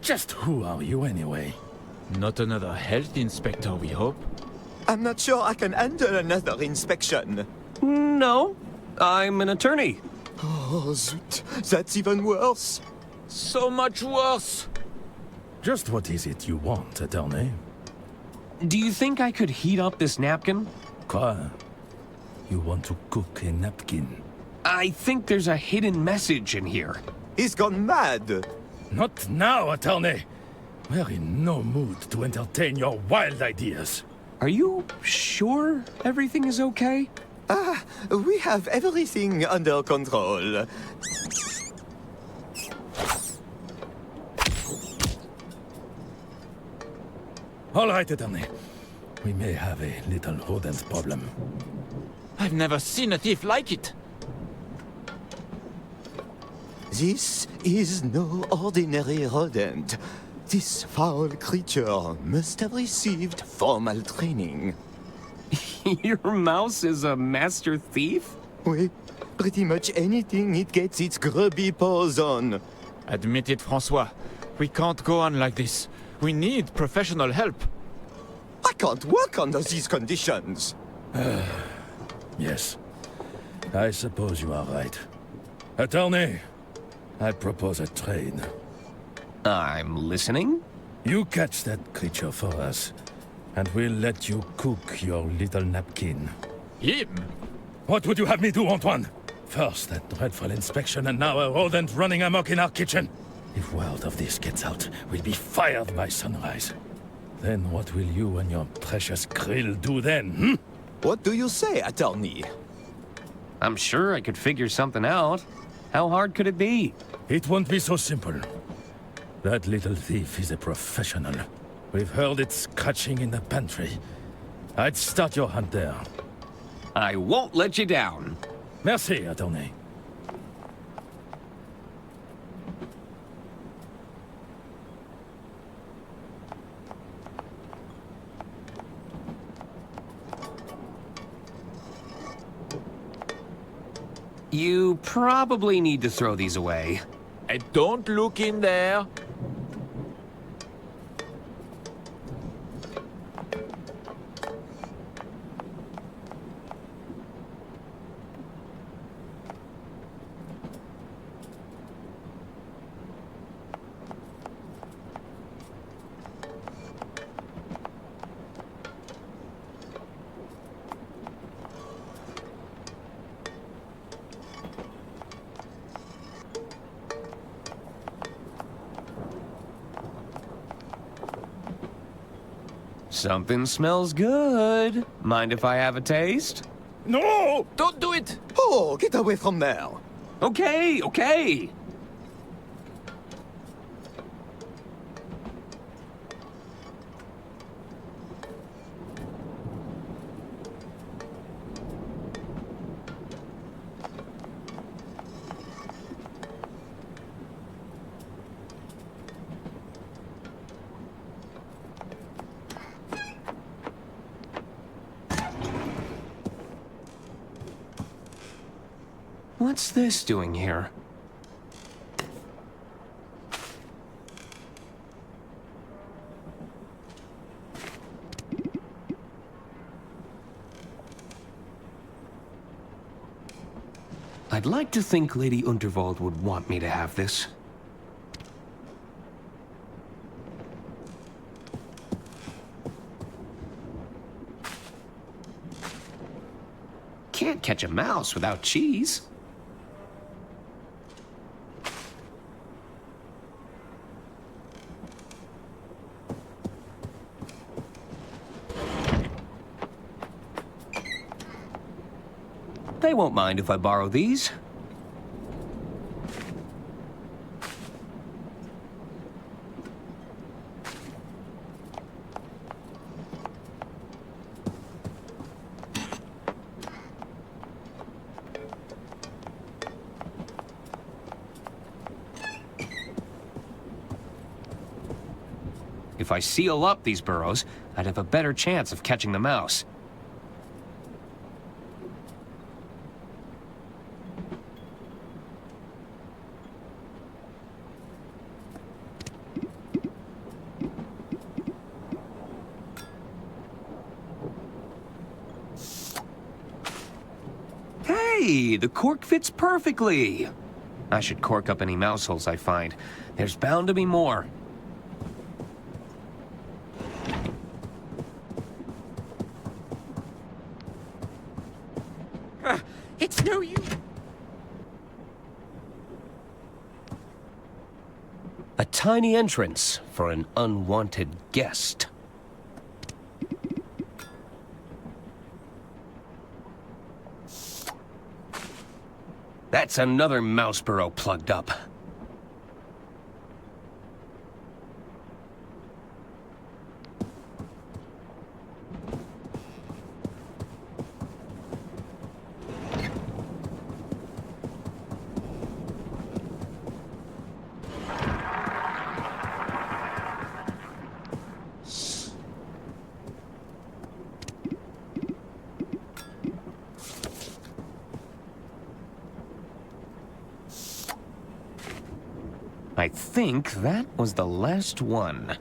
A: Just who are you anyway?
P: Not another health inspector, we hope?
Q: I'm not sure I can handle another inspection.
B: No, I'm an attorney.
Q: Oh, zut. That's even worse.
P: So much worse.
A: Just what is it you want, attorney?
B: Do you think I could heat up this napkin?
A: Quoi? You want to cook a napkin?
B: I think there's a hidden message in here.
Q: He's gone mad.
A: Not now, attorney. We're in no mood to entertain your wild ideas.
B: Are you sure everything is okay?
Q: We have everything under control.
A: All right, attorney. We may have a little rodent problem.
P: I've never seen a thief like it.
Q: This is no ordinary rodent. This foul creature must have received formal training.
B: Your mouse is a master thief?
Q: Oui, pretty much anything it gets its grubby paws on.
P: Admit it, Francois. We can't go on like this. We need professional help.
Q: I can't work under these conditions.
A: Yes, I suppose you are right. Attorney, I propose a trade.
B: I'm listening.
A: You catch that creature for us, and we'll let you cook your little napkin.
P: Him?
A: What would you have me do, Antoine? First that dreadful inspection, and now a rodent running amok in our kitchen. If word of this gets out, we'll be fired by sunrise. Then what will you and your precious grill do then, hmm?
Q: What do you say, attorney?
B: I'm sure I could figure something out. How hard could it be?
A: It won't be so simple. That little thief is a professional. We've heard it scratching in the pantry. I'd start your hunt there.
B: I won't let you down.
A: Merci, attorney.
B: You probably need to throw these away.
P: Don't look in there.
B: Something smells good. Mind if I have a taste?
P: No! Don't do it!
Q: Oh, get away from there!
B: Okay, okay. What's this doing here? I'd like to think Lady Unterwald would want me to have this. Can't catch a mouse without cheese. They won't mind if I borrow these. If I seal up these burrows, I'd have a better chance of catching the mouse. Hey, the cork fits perfectly. I should cork up any mouse holes I find. There's bound to be more.
L: It's no use.
B: A tiny entrance for an unwanted guest. That's another mouse burrow plugged up. I think that was the last one.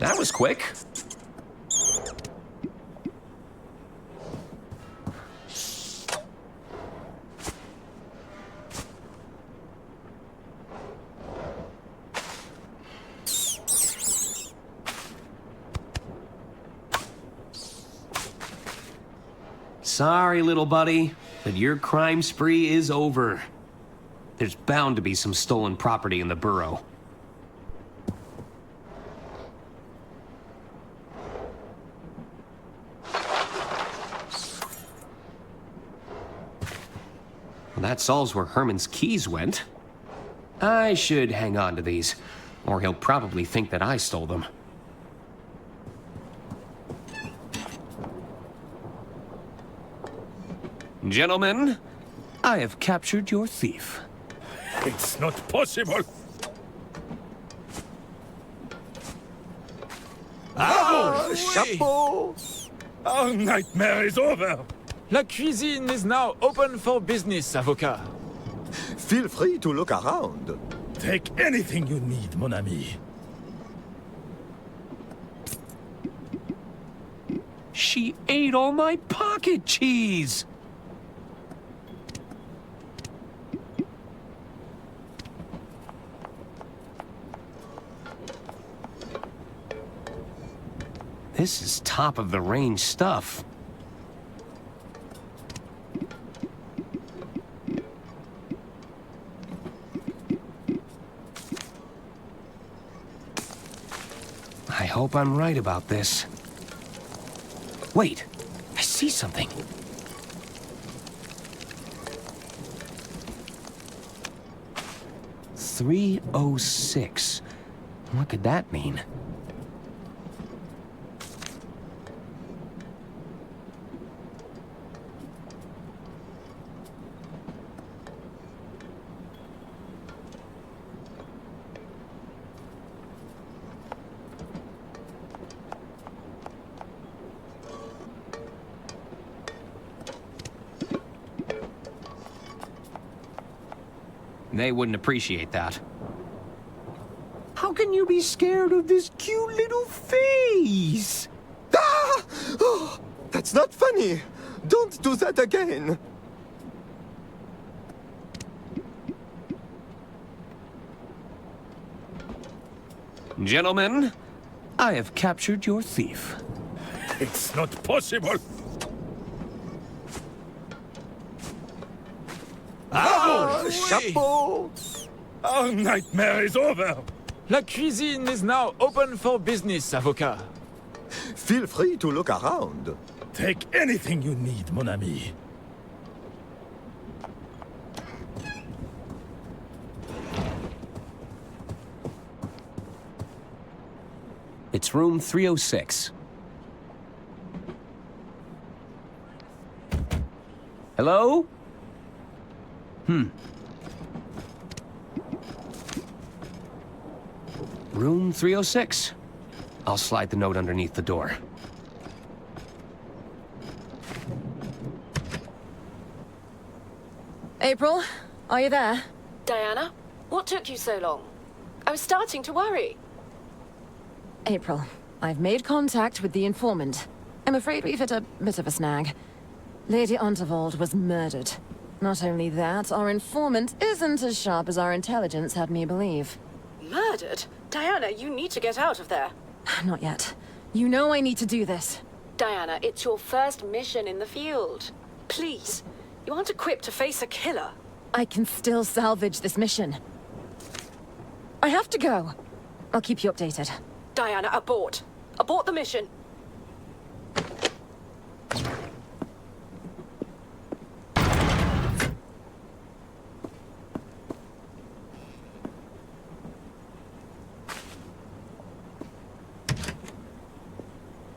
B: That was quick. Sorry, little buddy, but your crime spree is over. There's bound to be some stolen property in the burrow. Well, that solves where Herman's keys went. I should hang on to these, or he'll probably think that I stole them. Gentlemen, I have captured your thief.
A: It's not possible.
Q: Chapeau!
A: Our nightmare is over.
P: La cuisine is now open for business, avocat.
Q: Feel free to look around.
A: Take anything you need, mon ami.
B: She ate all my pocket cheese! This is top-of-the-range stuff. I hope I'm right about this. Wait, I see something. $306. What could that mean? They wouldn't appreciate that. How can you be scared of this cute little face?
Q: Ah! Oh, that's not funny. Don't do that again.
B: Gentlemen, I have captured your thief.
A: It's not possible.
Q: Chapeau!
A: Our nightmare is over.
P: La cuisine is now open for business, avocat.
Q: Feel free to look around.
A: Take anything you need, mon ami.
B: It's room 306. Hello? Room 306. I'll slide the note underneath the door.
C: April, are you there?
R: Diana, what took you so long? I was starting to worry.
C: April, I've made contact with the informant. I'm afraid we've hit a bit of a snag. Lady Unterwald was murdered. Not only that, our informant isn't as sharp as our intelligence had me believe.
R: Murdered? Diana, you need to get out of there.
C: Not yet. You know I need to do this.
R: Diana, it's your first mission in the field. Please, you aren't equipped to face a killer.
C: I can still salvage this mission. I have to go. I'll keep you updated.
R: Diana, abort. Abort the mission.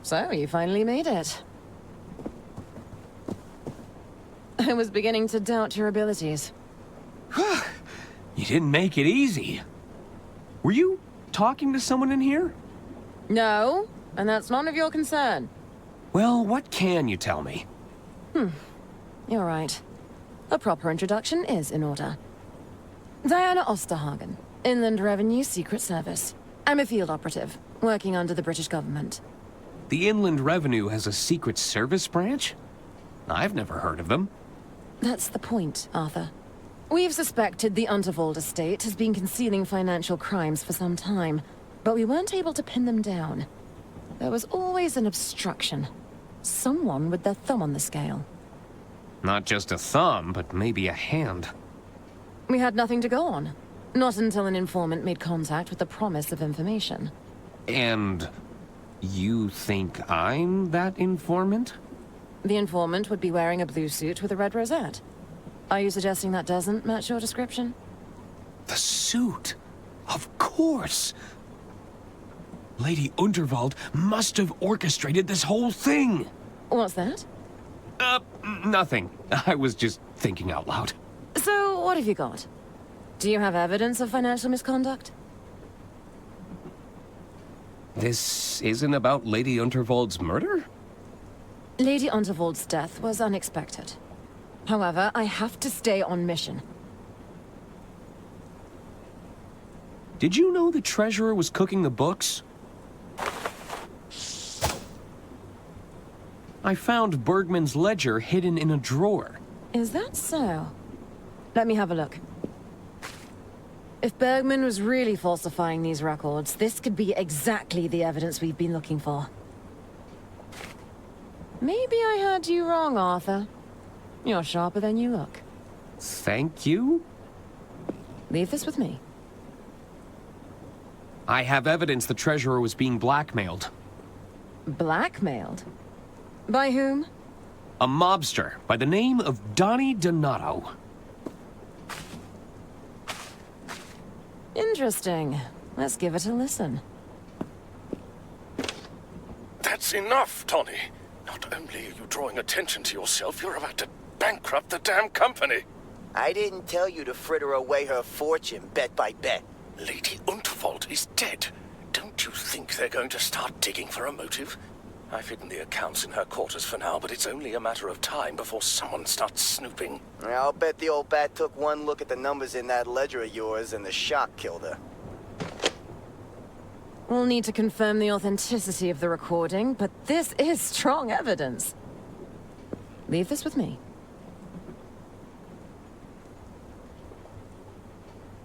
C: So, you finally made it. I was beginning to doubt your abilities.
B: You didn't make it easy. Were you talking to someone in here?
C: No, and that's none of your concern.
B: Well, what can you tell me?
C: You're right. A proper introduction is in order. Diana Osterhagen, Inland Revenue Secret Service. I'm a field operative, working under the British government.
B: The Inland Revenue has a Secret Service branch? I've never heard of them.
C: That's the point, Arthur. We've suspected the Unterwald estate has been concealing financial crimes for some time, but we weren't able to pin them down. There was always an obstruction. Someone with their thumb on the scale.
B: Not just a thumb, but maybe a hand.
C: We had nothing to go on. Not until an informant made contact with the promise of information.
B: And you think I'm that informant?
C: The informant would be wearing a blue suit with a red rosette. Are you suggesting that doesn't match your description?
B: The suit? Of course! Lady Unterwald must have orchestrated this whole thing!
C: What's that?
B: Nothing. I was just thinking out loud.
C: So, what have you got? Do you have evidence of financial misconduct?
B: This isn't about Lady Unterwald's murder?
C: Lady Unterwald's death was unexpected. However, I have to stay on mission.
B: Did you know the treasurer was cooking the books? I found Bergman's ledger hidden in a drawer.
C: Is that so? Let me have a look. If Bergman was really falsifying these records, this could be exactly the evidence we've been looking for. Maybe I heard you wrong, Arthur. You're sharper than you look.
B: Thank you?
C: Leave this with me.
B: I have evidence the treasurer was being blackmailed.
C: Blackmailed? By whom?
B: A mobster by the name of Donnie Donato.
C: Interesting. Let's give it a listen.
A: That's enough, Tony. Not only are you drawing attention to yourself, you're about to bankrupt the damn company.
S: I didn't tell you to fritter away her fortune, bet by bet.
A: Lady Unterwald is dead. Don't you think they're going to start digging for a motive? I've hidden the accounts in her quarters for now, but it's only a matter of time before someone starts snooping.
S: I'll bet the old bat took one look at the numbers in that ledger of yours and the shock killed her.
C: We'll need to confirm the authenticity of the recording, but this is strong evidence. Leave this with me.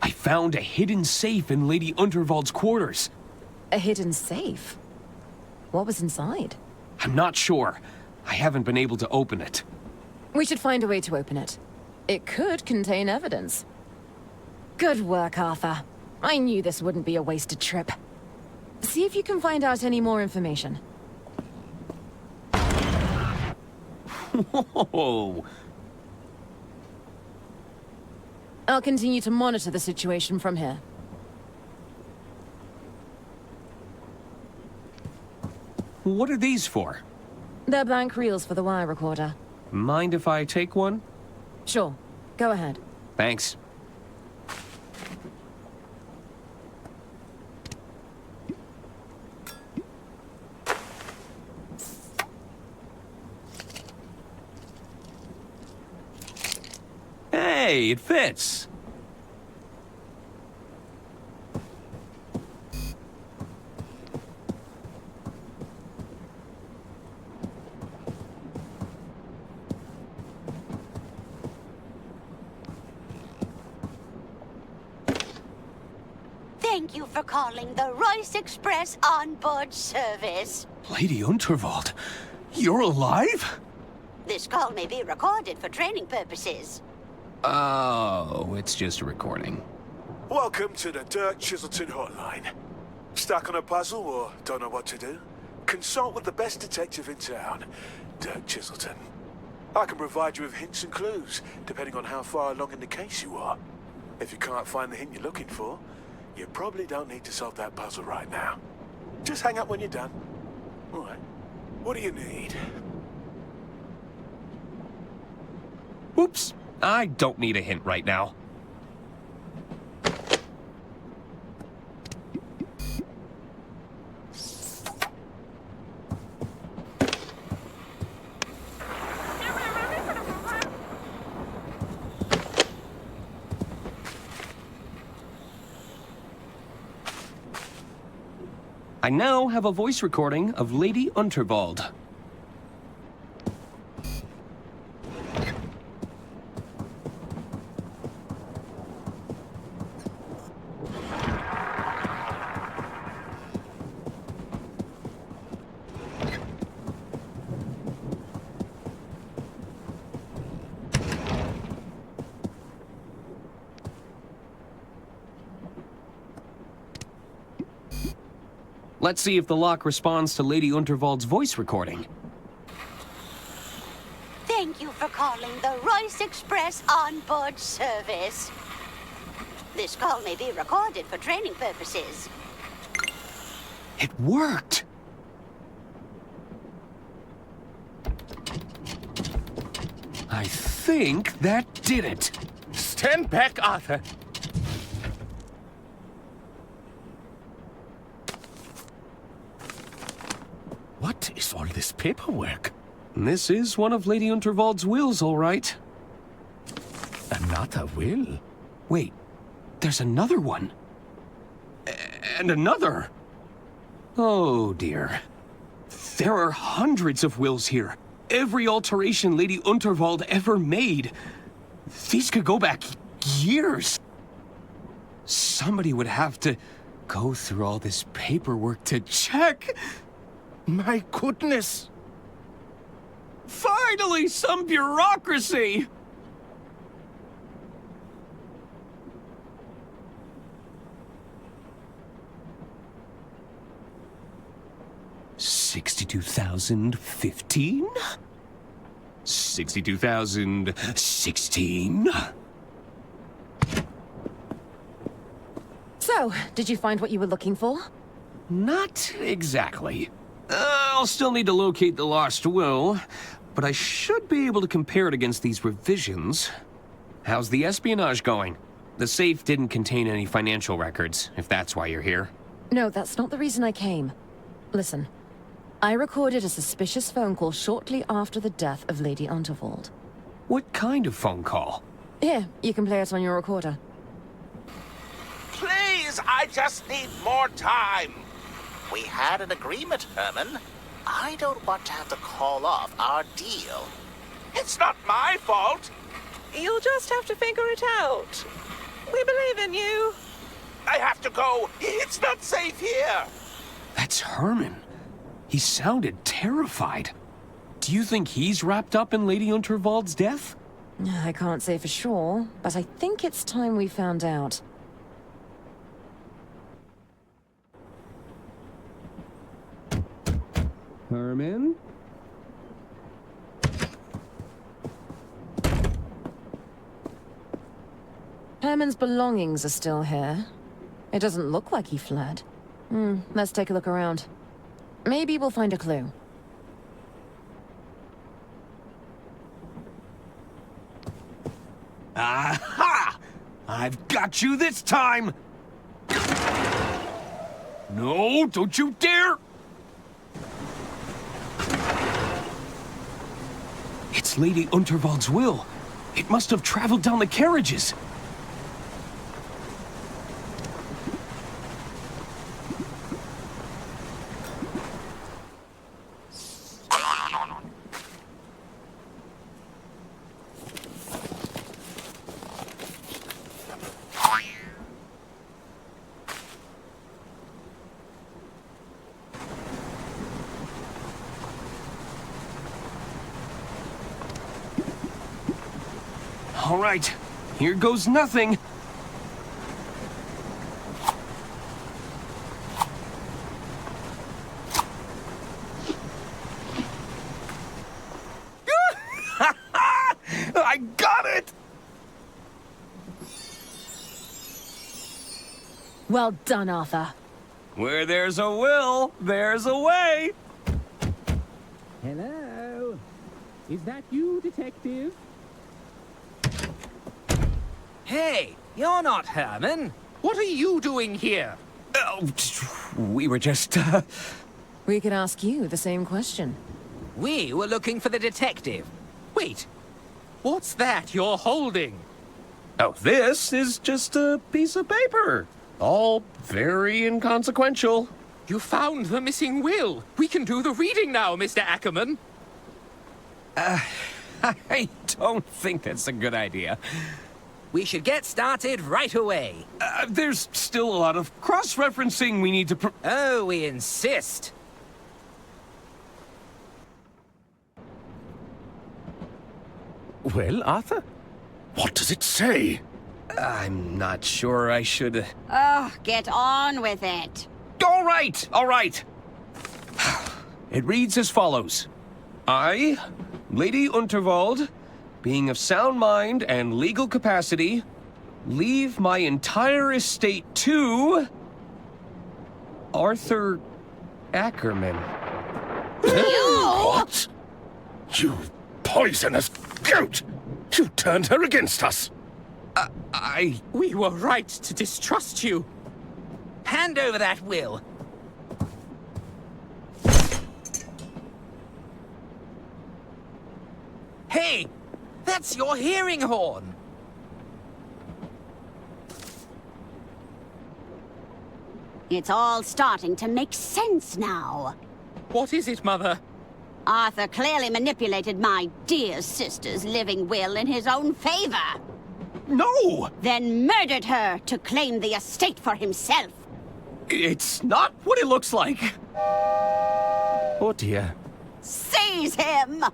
B: I found a hidden safe in Lady Unterwald's quarters.
C: A hidden safe? What was inside?
B: I'm not sure. I haven't been able to open it.
C: We should find a way to open it. It could contain evidence. Good work, Arthur. I knew this wouldn't be a wasted trip. See if you can find out any more information.
B: Whoa!
C: I'll continue to monitor the situation from here.
B: What are these for?
C: They're blank reels for the wire recorder.
B: Mind if I take one?
C: Sure. Go ahead.
B: Thanks. Hey, it fits.
T: Thank you for calling the Royce Express onboard service.
B: Lady Unterwald, you're alive?
T: This call may be recorded for training purposes.
B: Oh, it's just a recording.
U: Welcome to the Dirk Chiselton hotline. Stuck on a puzzle or don't know what to do? Consult with the best detective in town, Dirk Chiselton. I can provide you with hints and clues, depending on how far along in the case you are. If you can't find the hint you're looking for, you probably don't need to solve that puzzle right now. Just hang up when you're done. All right. What do you need?
B: Oops. I don't need a hint right now. I now have a voice recording of Lady Unterwald. Let's see if the lock responds to Lady Unterwald's voice recording.
T: Thank you for calling the Royce Express onboard service. This call may be recorded for training purposes.
B: It worked! I think that did it.
A: Stand back, Arthur. What is all this paperwork?
B: This is one of Lady Unterwald's wills, all right.
A: Another will?
B: Wait, there's another one. And another. Oh, dear. There are hundreds of wills here. Every alteration Lady Unterwald ever made. These could go back years. Somebody would have to go through all this paperwork to check.
A: My goodness!
B: Finally, some bureaucracy! $62,015? 62,016?
C: So, did you find what you were looking for?
B: Not exactly. I'll still need to locate the lost will, but I should be able to compare it against these revisions. How's the espionage going? The safe didn't contain any financial records, if that's why you're here.
C: No, that's not the reason I came. Listen, I recorded a suspicious phone call shortly after the death of Lady Unterwald.
B: What kind of phone call?
C: Here, you can play it on your recorder.
D: Please, I just need more time. We had an agreement, Herman. I don't want to have to call off our deal. It's not my fault.
F: You'll just have to figure it out. We believe in you.
D: I have to go. It's not safe here.
B: That's Herman. He sounded terrified. Do you think he's wrapped up in Lady Unterwald's death?
C: I can't say for sure, but I think it's time we found out.
B: Herman?
C: Herman's belongings are still here. It doesn't look like he fled. Let's take a look around. Maybe we'll find a clue.
B: Aha! I've got you this time! No, don't you dare! It's Lady Unterwald's will. It must have traveled down the carriages. All right, here goes nothing. I got it!
C: Well done, Arthur.
B: Where there's a will, there's a way.
L: Hello? Is that you, Detective? Hey, you're not Herman. What are you doing here?
B: Oh, we were just,
C: We could ask you the same question.
L: We were looking for the detective. Wait, what's that you're holding?
B: Oh, this is just a piece of paper. All very inconsequential.
L: You found the missing will. We can do the reading now, Mr. Ackerman.
B: I don't think that's a good idea.
L: We should get started right away.
B: There's still a lot of cross-referencing we need to
L: Oh, we insist.
A: Well, Arthur, what does it say?
B: I'm not sure I should...
T: Oh, get on with it.
B: All right, all right. It reads as follows. I, Lady Unterwald, being of sound mind and legal capacity, leave my entire estate to... Arthur Ackerman.
A: What? You poisonous goat! You turned her against us!
L: We were right to distrust you. Hand over that will. Hey! That's your hearing horn!
T: It's all starting to make sense now.
L: What is it, Mother?
T: Arthur clearly manipulated my dear sister's living will in his own favor.
B: No!
T: Then murdered her to claim the estate for himself.
B: It's not what it looks like.
A: Oh dear.
T: Seize him!